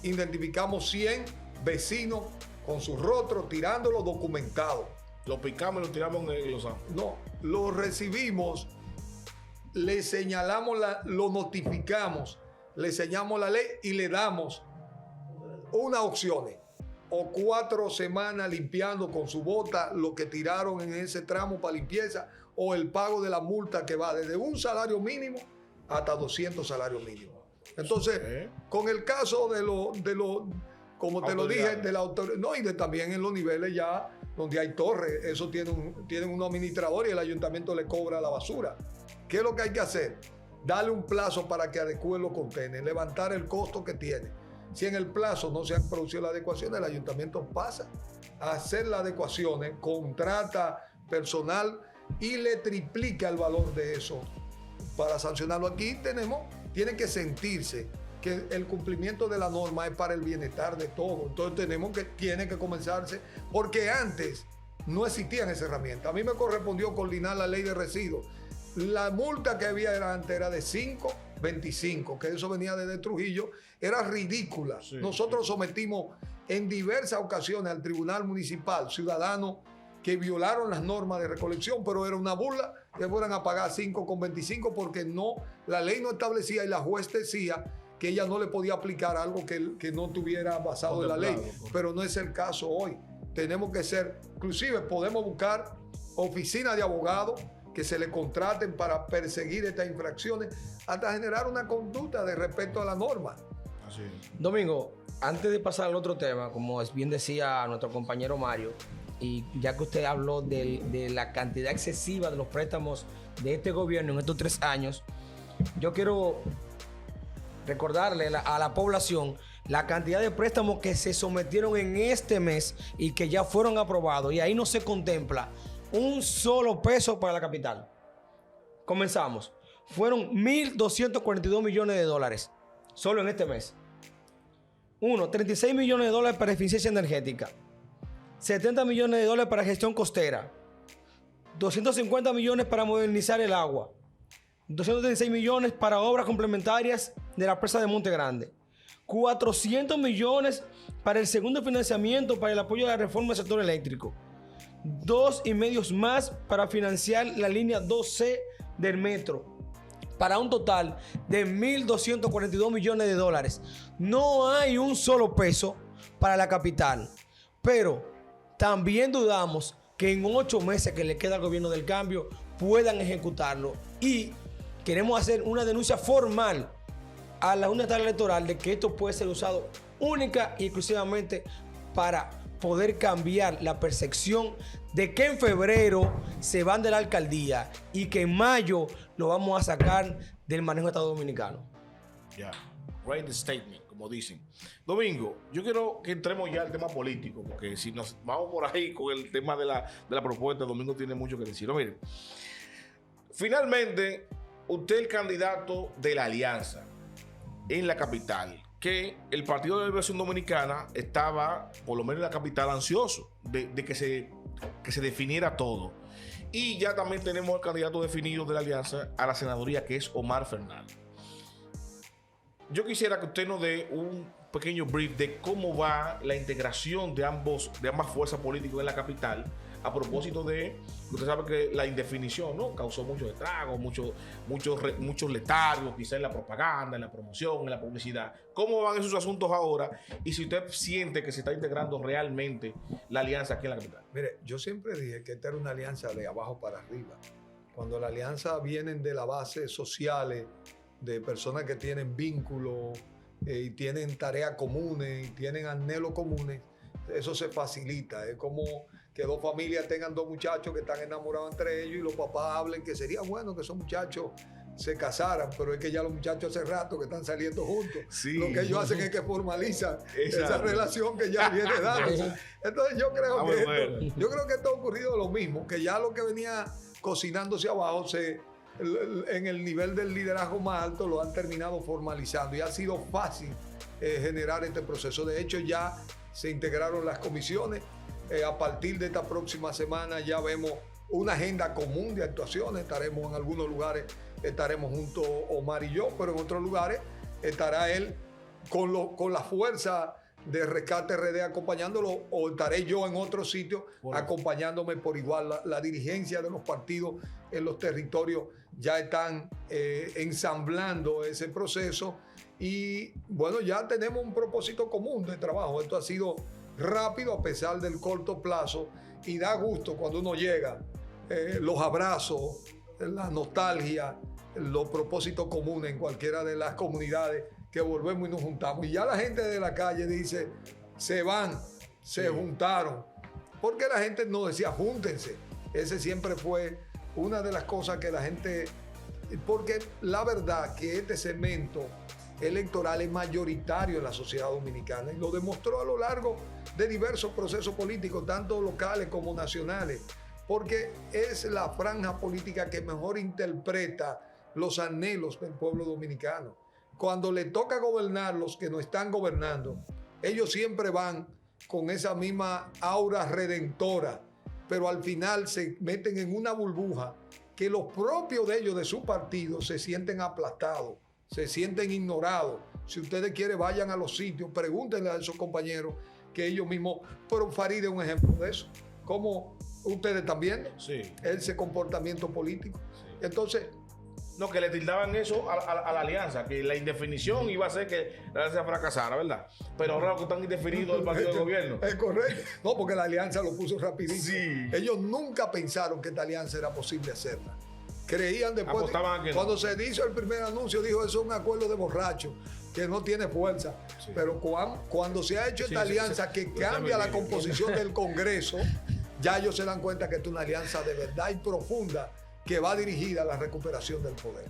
Identificamos 100 vecinos con sus rostros tirándolos documentados. Lo picamos y lo tiramos en el Lozano. No, lo recibimos, le señalamos, lo notificamos, le enseñamos la ley y le damos unas opciones. O 4 semanas limpiando con su bota lo que tiraron en ese tramo para limpieza, o el pago de la multa que va desde un salario mínimo hasta 200 salarios mínimos. Entonces, con el caso de como te lo dije, de la autoridad, no, y también en los niveles ya donde hay torres, eso tienen un administrador y el ayuntamiento le cobra la basura. ¿Qué es lo que hay que hacer? Darle un plazo para que adecúe los contenedores, levantar el costo que tiene. Si en el plazo no se han producido las adecuaciones, el ayuntamiento pasa a hacer las adecuaciones, contrata personal y le triplica el valor de eso para sancionarlo. Aquí tiene que sentirse que el cumplimiento de la norma es para el bienestar de todos. Entonces tiene que comenzarse, porque antes no existían esas herramientas. A mí me correspondió coordinar la ley de residuos. La multa que había antes era de 5.25, que eso venía desde Trujillo, era ridícula. Sí, nosotros sometimos en diversas ocasiones al tribunal municipal ciudadanos que violaron las normas de recolección, pero era una burla que fueran a pagar 5.25 porque la ley no establecía y la juez decía que ella no le podía aplicar algo que no tuviera basado en la ley. Pero no es el caso hoy. Tenemos que inclusive podemos buscar oficinas de abogados que se le contraten para perseguir estas infracciones hasta generar una conducta de respeto a la norma. Así. Domingo, antes de pasar al otro tema, como bien decía nuestro compañero Mario, y ya que usted habló de la cantidad excesiva de los préstamos de este gobierno en estos 3 años, yo quiero recordarle a la población la cantidad de préstamos que se sometieron en este mes y que ya fueron aprobados, y ahí no se contempla un solo peso para la capital. Comenzamos. Fueron 1.242 millones de dólares solo en este mes. 36 millones de dólares para eficiencia energética, 70 millones de dólares para gestión costera, 250 millones para modernizar el agua, 236 millones para obras complementarias de la presa de Monte Grande, 400 millones para el segundo financiamiento para el apoyo de la reforma del sector eléctrico, 2,5 más para financiar la línea 2C del metro, para un total de 1.242 millones de dólares. No hay un solo peso para la capital, pero también dudamos que en 8 meses que le queda al gobierno del cambio puedan ejecutarlo, y queremos hacer una denuncia formal a la Junta Estatal Electoral de que esto puede ser usado única y exclusivamente para poder cambiar la percepción de que en febrero se van de la alcaldía y que en mayo lo vamos a sacar del manejo de Estado Dominicano. Ya, great statement, como dicen. Domingo, yo quiero que entremos ya al tema político, porque si nos vamos por ahí con el tema de la propuesta, Domingo tiene mucho que decir. No, mire, finalmente, usted es el candidato de la alianza en la capital, que el Partido de la Liberación Dominicana estaba, por lo menos en la capital, ansioso de que se definiera todo. Y ya también tenemos el candidato definido de la alianza a la senaduría, que es Omar Fernández. Yo quisiera que usted nos dé un pequeño brief de cómo va la integración de ambas fuerzas políticas en la capital, a propósito de, usted sabe que la indefinición, ¿no?, causó muchos estragos, muchos letargos, quizás en la propaganda, en la promoción, en la publicidad. ¿Cómo van esos asuntos ahora? Y si usted siente que se está integrando realmente la alianza aquí en la capital. Mire, yo siempre dije que esta era una alianza de abajo para arriba. Cuando la alianza vienen de la base sociales, de personas que tienen vínculos y tienen tareas comunes y tienen anhelos comunes, eso se facilita. Es como que dos familias tengan dos muchachos que están enamorados entre ellos y los papás hablen que sería bueno que esos muchachos se casaran, pero es que ya los muchachos hace rato que están saliendo juntos. Sí. Lo que ellos hacen es que formalizan esa relación que ya viene dándose. Entonces yo creo que esto ha ocurrido lo mismo, que ya lo que venía cocinándose abajo en el nivel del liderazgo más alto lo han terminado formalizando y ha sido fácil generar este proceso. De hecho, ya se integraron las comisiones. A partir de esta próxima semana ya vemos una agenda común de actuaciones. Estaremos en algunos lugares, estaremos juntos Omar y yo, pero en otros lugares estará él con la fuerza de Rescate RD acompañándolo, o estaré yo en otro sitio acompañándome por igual. La dirigencia de los partidos en los territorios ya están ensamblando ese proceso y bueno, ya tenemos un propósito común de trabajo. Esto ha sido rápido a pesar del corto plazo y da gusto cuando uno llega, los abrazos, la nostalgia, los propósitos comunes en cualquiera de las comunidades que volvemos y nos juntamos. Y ya la gente de la calle dice, se van, se juntaron, porque la gente no decía júntense. Ese siempre fue una de las cosas que la gente, porque la verdad que este segmento electoral es mayoritario en la sociedad dominicana y lo demostró a lo largo de diversos procesos políticos, tanto locales como nacionales, porque es la franja política que mejor interpreta los anhelos del pueblo dominicano. Cuando le toca gobernar los que no están gobernando, ellos siempre van con esa misma aura redentora, pero al final se meten en una burbuja que los propios de ellos, de su partido, se sienten aplastados, se sienten ignorados. Si ustedes quieren, vayan a los sitios, pregúntenle a esos compañeros que ellos mismos, pero Farid es un ejemplo de eso. Como ustedes también, ese comportamiento político. Sí. Entonces, no, que le tildaban eso a la alianza, que la indefinición iba a hacer que la alianza fracasara, ¿verdad? Pero ahora lo que están indefinidos del partido de gobierno. Es correcto. No, porque la alianza lo puso rapidísimo. Sí. Ellos nunca pensaron que esta alianza era posible hacerla. Creían después, cuando se hizo el primer anuncio, dijo, eso es un acuerdo de borrachos, que no tiene fuerza. Sí. Pero cuando se ha hecho esta alianza que cambia la composición del Congreso, ya ellos se dan cuenta que es una alianza de verdad y profunda que va dirigida a la recuperación del poder.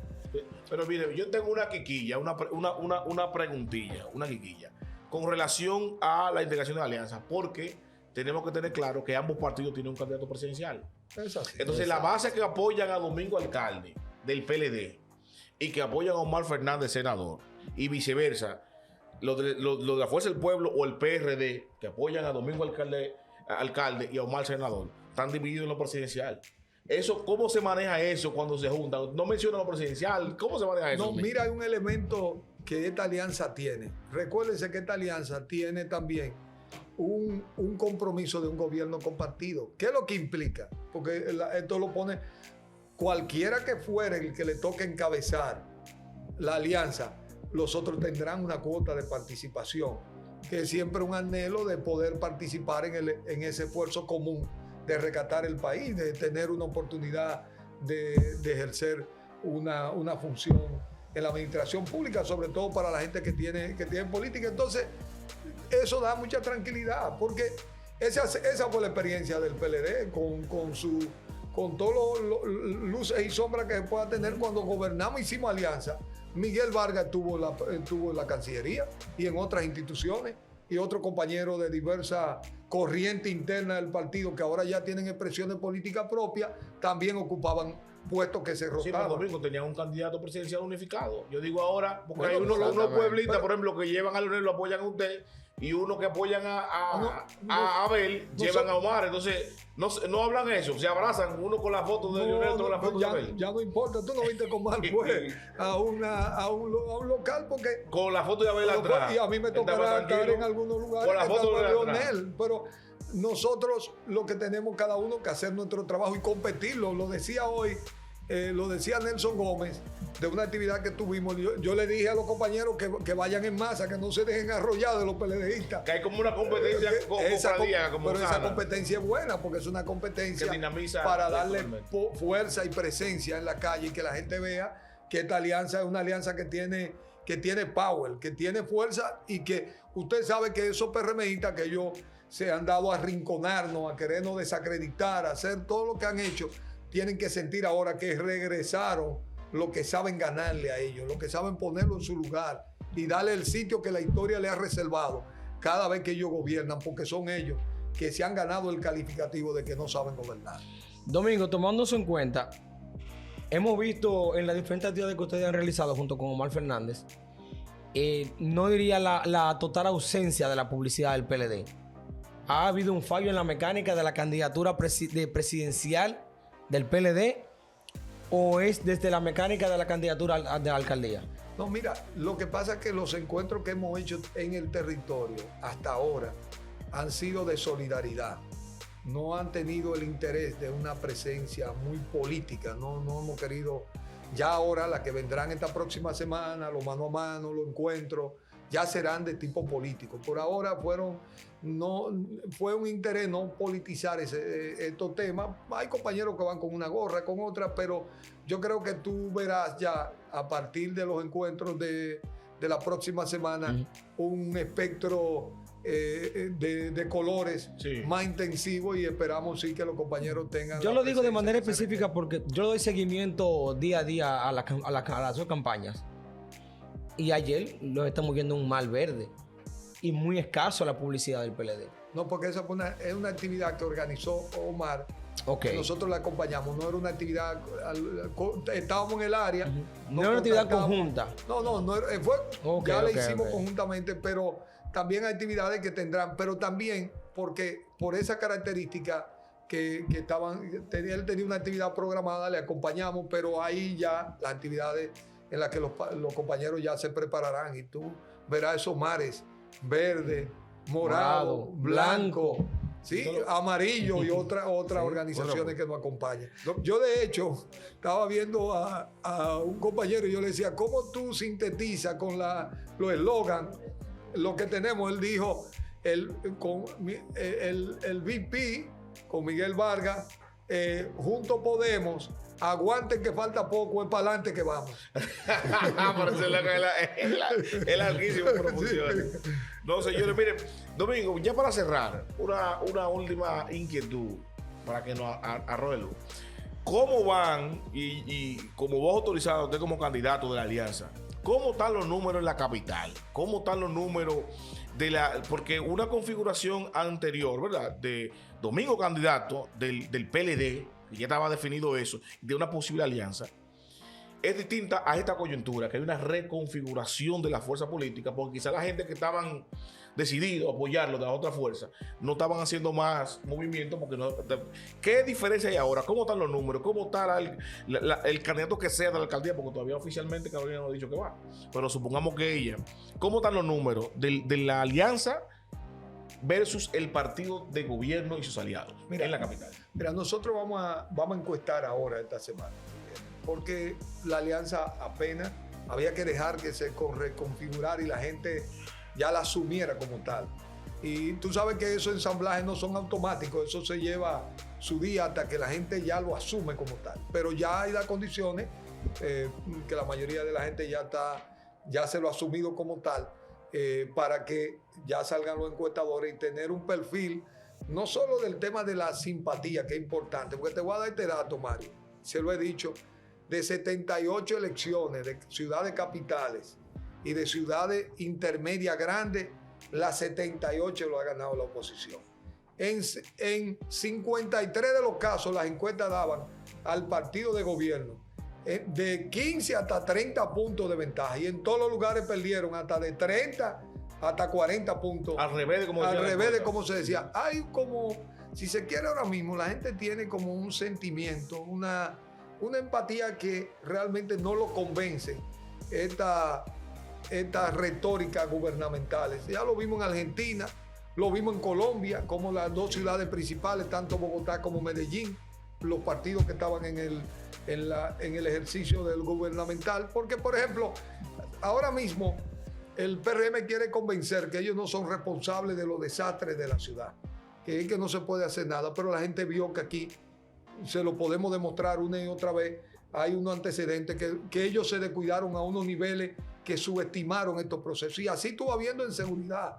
Pero mire, yo tengo una quiquilla, una preguntilla, una quiquilla, con relación a la integración de la alianza, porque tenemos que tener claro que ambos partidos tienen un candidato presidencial. Entonces, la base que apoyan a Domingo Alcalde del PLD y que apoyan a Omar Fernández, senador, y viceversa, los de la Fuerza del Pueblo o el PRD que apoyan a Domingo Alcalde y a Omar senador, están divididos en lo presidencial. Eso, ¿cómo se maneja eso cuando se juntan? No menciona lo presidencial. ¿Cómo se maneja eso? No, mira, hay un elemento que esta alianza tiene. Recuérdense que esta alianza tiene también un compromiso de un gobierno compartido. ¿Qué es lo que implica? Porque esto lo pone cualquiera que fuere el que le toque encabezar la alianza, los otros tendrán una cuota de participación, que es siempre un anhelo de poder participar en ese esfuerzo común de rescatar el país, de tener una oportunidad de ejercer una función en la administración pública, sobre todo para la gente que tiene política. Entonces, eso da mucha tranquilidad, porque esa fue la experiencia del PLD con todas las luces y sombras que pueda tener. Cuando gobernamos, hicimos alianza. Miguel Vargas estuvo en la Cancillería y en otras instituciones, y otros compañeros de diversas corrientes internas del partido que ahora ya tienen expresiones políticas propias, también ocupaban puestos que se rotaban. Sí, pero Domingo tenían un candidato presidencial unificado. Yo digo ahora, porque hay unos pueblitas, por ejemplo, que llevan a Leonel, lo apoyan a usted, y unos que apoyan a Abel llevan a Omar. Entonces, no hablan eso, se abrazan uno con la foto de Leonel, con la foto de Abel. Ya no importa, tú no viste cómo Omar fue a un local, porque con la foto de Abel atrás. Y a mí me tocará estar en algunos lugares con la foto de Leonel, pero nosotros lo que tenemos cada uno que hacer nuestro trabajo y competirlo. Lo decía hoy, lo decía Nelson Gómez, de una actividad que tuvimos. Yo le dije a los compañeros que vayan en masa, que no se dejen arrollados de los PLDistas. Que hay como una competencia pero esa competencia es buena, porque es una competencia para darle fuerza y presencia en la calle, y que la gente vea que esta alianza es una alianza que tiene power, que tiene fuerza, y que usted sabe que esos PRMistas que ellos se han dado a arrinconarnos, a querernos desacreditar, a hacer todo lo que han hecho, tienen que sentir ahora que regresaron lo que saben ganarle a ellos, lo que saben ponerlo en su lugar y darle el sitio que la historia le ha reservado cada vez que ellos gobiernan, porque son ellos que se han ganado el calificativo de que no saben gobernar. Domingo, tomándose en cuenta, hemos visto en las diferentes actividades que ustedes han realizado junto con Omar Fernández, no diría la total ausencia de la publicidad del PLD. ¿Ha habido un fallo en la mecánica de la candidatura presidencial del PLD, o es desde la mecánica de la candidatura de la alcaldía? No, mira, lo que pasa es que los encuentros que hemos hecho en el territorio hasta ahora han sido de solidaridad. No han tenido el interés de una presencia muy política. No hemos querido. Ya ahora, las que vendrán esta próxima semana, los mano a mano, los encuentros, ya serán de tipo político. Por ahora fue un interés no politizar estos temas. Hay compañeros que van con una gorra, con otra, pero yo creo que tú verás ya a partir de los encuentros de la próxima semana un espectro de colores más intensivo, y esperamos sí que los compañeros tengan. Yo lo digo de manera específica porque yo doy seguimiento día a día a las dos campañas. Y ayer lo estamos viendo un mal verde y muy escaso la publicidad del PLD. No, porque esa es una actividad que organizó Omar. Okay. Nosotros la acompañamos, no era una actividad, estábamos en el área. No era una actividad conjunta. No, la hicimos conjuntamente, pero también hay actividades que tendrán, pero también porque por esa característica que él tenía una actividad programada, le acompañamos, pero ahí ya las actividades en las que los compañeros ya se prepararán, y tú verás esos mares verde, morado, blanco, ¿sí? Amarillo y otras organizaciones que nos acompañan. Yo, de hecho, estaba viendo a un compañero y yo le decía, ¿cómo tú sintetizas con los eslogans lo que tenemos? Él dijo, el VP con Miguel Vargas, juntos podemos, aguanten que falta poco, es para adelante que vamos. Por eso es larguísimo por funciones. No, señores, miren, Domingo, ya para cerrar, una última inquietud para que nos arroje luz. ¿Cómo van, y como vos autorizado, usted como candidato de la alianza, cómo están los números en la capital? ¿Cómo están los números porque una configuración anterior, ¿verdad?, de Domingo candidato del PLD, y ya estaba definido eso, de una posible alianza, es distinta a esta coyuntura, que hay una reconfiguración de la fuerza política, porque quizá la gente que estaban decididos a apoyarlo de la otra fuerza no estaban haciendo más movimiento. ¿Qué diferencia hay ahora? ¿Cómo están los números? ¿Cómo está el candidato que sea de la alcaldía? Porque todavía oficialmente Carolina no ha dicho que va, pero supongamos que ella. ¿Cómo están los números de la alianza versus el partido de gobierno y sus aliados en la capital? Mira, nosotros vamos a encuestar ahora esta semana, porque la alianza apenas había que dejar que se reconfigurara y la gente ya la asumiera como tal. Y tú sabes que esos ensamblajes no son automáticos, eso se lleva su día hasta que la gente ya lo asume como tal. Pero ya hay las condiciones que la mayoría de la gente ya se lo ha asumido como tal, para que ya salgan los encuestadores y tener un perfil no solo del tema de la simpatía, que es importante, porque te voy a dar este dato, Mario, se lo he dicho, de 78 elecciones de ciudades capitales y de ciudades intermedias grandes, las 78 lo ha ganado la oposición. En 53 de los casos las encuestas daban al partido de gobierno de 15 hasta 30 puntos de ventaja, y en todos los lugares perdieron hasta de 30 hasta 40 puntos. Al revés de como se decía. Hay como, si se quiere ahora mismo, la gente tiene como un sentimiento, una empatía que realmente no lo convence estas retóricas gubernamentales. Ya lo vimos en Argentina, lo vimos en Colombia, como las dos ciudades principales, tanto Bogotá como Medellín, los partidos que estaban en el ejercicio del gubernamental. Porque, por ejemplo, ahora mismo el PRM quiere convencer que ellos no son responsables de los desastres de la ciudad, que es que no se puede hacer nada, pero la gente vio que aquí se lo podemos demostrar una y otra vez. Hay unos antecedentes que ellos se descuidaron a unos niveles que subestimaron estos procesos. Y así estuvo habiendo en seguridad.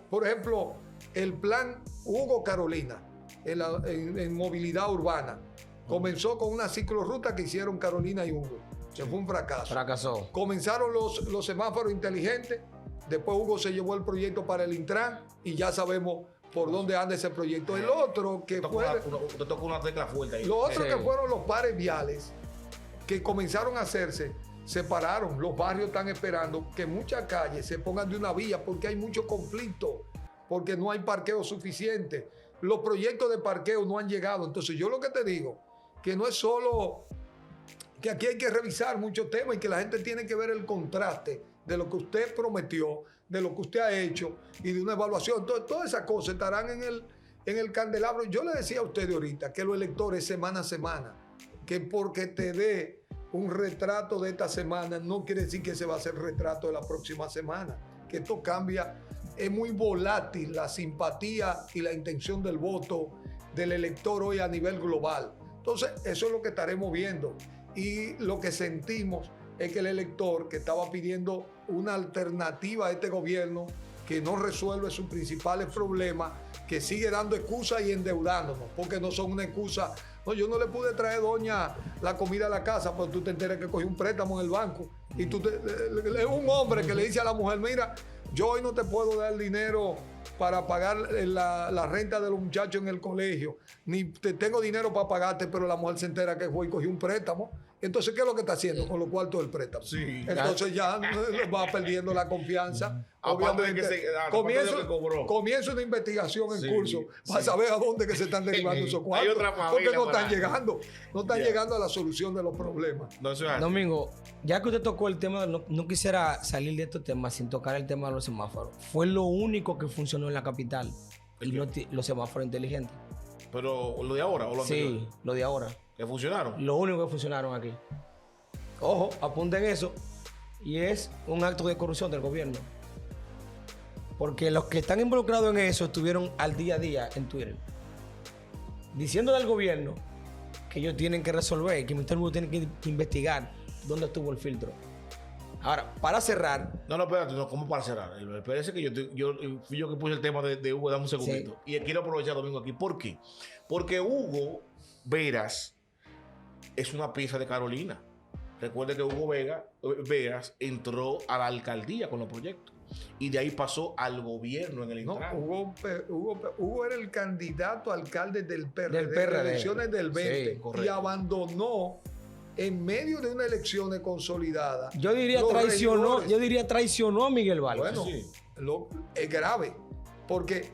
Por ejemplo, el plan Hugo Carolina en movilidad urbana comenzó con una ciclorruta que hicieron Carolina y Hugo, que fue un fracaso. Fracasó. Comenzaron los semáforos inteligentes, después Hugo se llevó el proyecto para el Intran y ya sabemos por dónde anda ese proyecto. El otro que fue... Te toca una tecla fuerte ahí. Lo otro que fueron los pares viales que comenzaron a hacerse, se pararon. Los barrios están esperando que muchas calles se pongan de una vía porque hay mucho conflicto, porque no hay parqueo suficiente. Los proyectos de parqueo no han llegado. Entonces yo lo que te digo, que no es solo que aquí hay que revisar muchos temas y que la gente tiene que ver el contraste de lo que usted prometió, de lo que usted ha hecho y de una evaluación. Entonces, todas esas cosas estarán en el candelabro. Yo le decía a usted ahorita que los electores semana a semana, que porque te dé un retrato de esta semana no quiere decir que ese va a ser el retrato de la próxima semana, que esto cambia, es muy volátil la simpatía y la intención del voto del elector hoy a nivel global. Entonces, eso es lo que estaremos viendo. Y lo que sentimos es que el elector que estaba pidiendo una alternativa a este gobierno que no resuelve sus principales problemas, que sigue dando excusas y endeudándonos, porque no son una excusa. No, yo no le pude traer, doña, la comida a la casa, pero tú te enteras que cogí un préstamo en el banco. Y es un hombre que le dice a la mujer, mira, yo hoy no te puedo dar dinero para pagar la renta de los muchachos en el colegio, ni tengo dinero para pagarte, pero la mujer se entera que fue y cogió un préstamo. Entonces, ¿qué es lo que está haciendo con los cuartos del préstamo? Sí. Entonces ya va perdiendo la confianza. Obviamente, comienza una investigación en curso para saber a dónde que se están derivando esos cuartos. Porque no están llegando a la solución de los problemas. Domingo, ya que usted tocó el tema, no quisiera salir de estos temas sin tocar el tema de los semáforos. Fue lo único que funcionó en la capital, los semáforos inteligentes. ¿Pero lo de ahora o lo anterior? Sí, lo de ahora. ¿Que funcionaron? Lo único que funcionaron aquí. Ojo, apunten eso. Y es un acto de corrupción del gobierno. Porque los que están involucrados en eso estuvieron al día a día en Twitter, diciéndole al gobierno que ellos tienen que resolver, que el Ministerio tiene que investigar dónde estuvo el filtro. Ahora, para cerrar... No, espérate, ¿cómo para cerrar? Parece que yo fui yo que puse el tema de Hugo, dame un segundito. Sí. Y quiero aprovechar, Domingo, aquí. ¿Por qué? Porque Hugo Veras es una pieza de Carolina. Recuerde que Hugo Veras entró a la alcaldía con los proyectos y de ahí pasó al gobierno en el Intran. Hugo era el candidato a alcalde del PRD, de las elecciones del 20, sí, y abandonó en medio de una elección consolidada. Yo diría traicionó a Miguel Vargas. Bueno, es grave, porque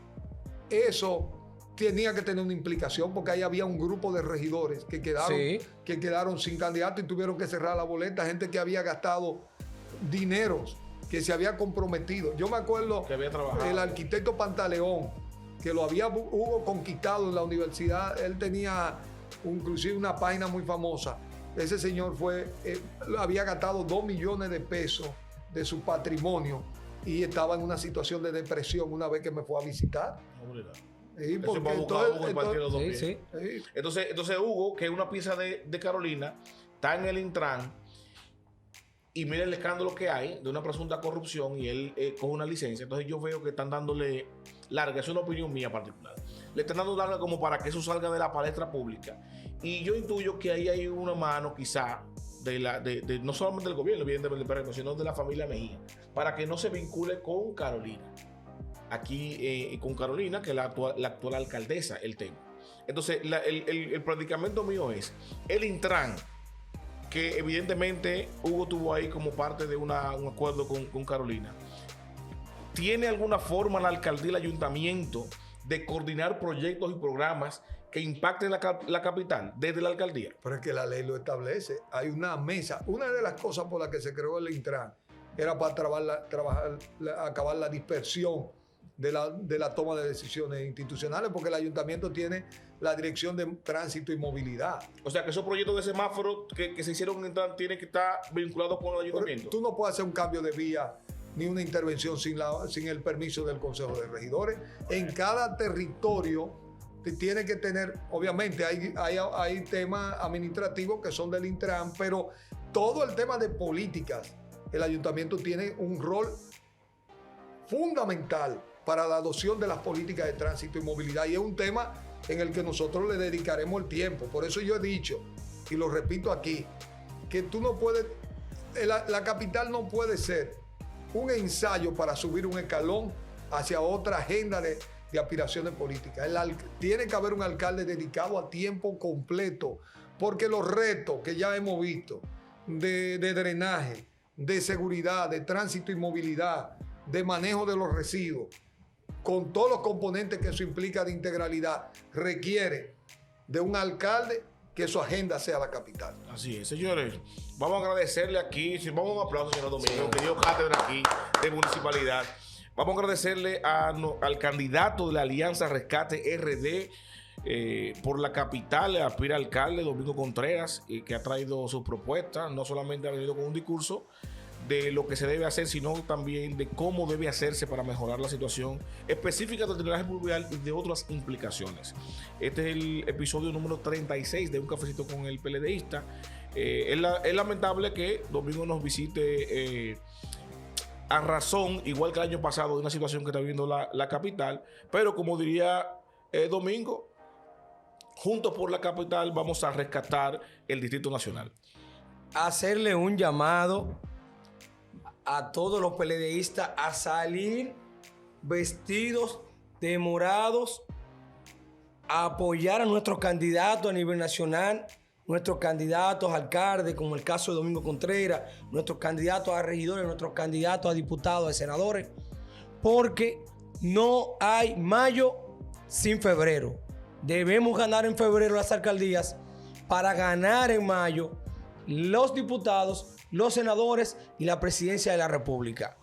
eso tenía que tener una implicación, porque ahí había un grupo de regidores que quedaron sin candidato y tuvieron que cerrar la boleta, gente que había gastado dineros que se había comprometido. Yo me acuerdo que había trabajado. El arquitecto Pantaleón, que lo había Hugo conquistado en la universidad. Él tenía inclusive una página muy famosa. Ese señor había gastado 2 millones de pesos de su patrimonio y estaba en una situación de depresión una vez que me fue a visitar. Sí, porque entonces Hugo, que es una pieza de Carolina, está en el Intran y mira el escándalo que hay de una presunta corrupción y él coge una licencia. Entonces yo veo que están dándole larga, es una opinión mía particular, le están dando larga como para que eso salga de la palestra pública. Y yo intuyo que ahí hay una mano quizá de no solamente del gobierno, evidentemente del PRM, sino de la familia Mejía, para que no se vincule con Carolina. Aquí con Carolina, que es la actual alcaldesa, el tema. Entonces, el predicamento mío es el Intran, que evidentemente Hugo tuvo ahí como parte de un acuerdo con Carolina. ¿Tiene alguna forma la alcaldía y el ayuntamiento de coordinar proyectos y programas que impacten la capital desde la alcaldía? Pero es que la ley lo establece. Hay una mesa. Una de las cosas por las que se creó el Intran era para acabar la dispersión de la toma de decisiones institucionales, porque el ayuntamiento tiene la dirección de tránsito y movilidad. O sea, que esos proyectos de semáforos que se hicieron en Intran tienen que estar vinculados con el ayuntamiento. Pero tú no puedes hacer un cambio de vía ni una intervención sin el permiso del Consejo de Regidores. En cada territorio tiene que tener, obviamente hay temas administrativos que son del Intran, pero todo el tema de políticas, el ayuntamiento tiene un rol fundamental para la adopción de las políticas de tránsito y movilidad, y es un tema en el que nosotros le dedicaremos el tiempo. Por eso yo he dicho, y lo repito aquí, que tú no puedes, la capital no puede ser un ensayo para subir un escalón hacia otra agenda de aspiraciones políticas. Tiene que haber un alcalde dedicado a tiempo completo, porque los retos que ya hemos visto de drenaje, de seguridad, de tránsito y movilidad, de manejo de los residuos, con todos los componentes que eso implica de integralidad, requiere de un alcalde que su agenda sea la capital. Así es, señores. Vamos a agradecerle aquí, vamos a un aplauso, señor Domingo, que dio cátedra aquí de municipalidad. Vamos a agradecerle al candidato de la Alianza Rescate RD por la capital, el aspira alcalde Domingo Contreras, que ha traído sus propuestas. No solamente ha venido con un discurso de lo que se debe hacer, sino también de cómo debe hacerse para mejorar la situación específica del drenaje pluvial y de otras implicaciones. Este es el episodio número 36 de Un Cafecito con el PLDista. Es lamentable que Domingo nos visite a razón, igual que el año pasado, de una situación que está viviendo la capital, pero como diría Domingo, juntos por la capital vamos a rescatar el Distrito Nacional. Hacerle un llamado a todos los PLDistas a salir vestidos de morados, a apoyar a nuestros candidatos a nivel nacional, nuestros candidatos a alcaldes, como el caso de Domingo Contreras, nuestros candidatos a regidores, nuestros candidatos a diputados, a senadores, porque no hay mayo sin febrero. Debemos ganar en febrero las alcaldías para ganar en mayo los diputados, los senadores y la presidencia de la República.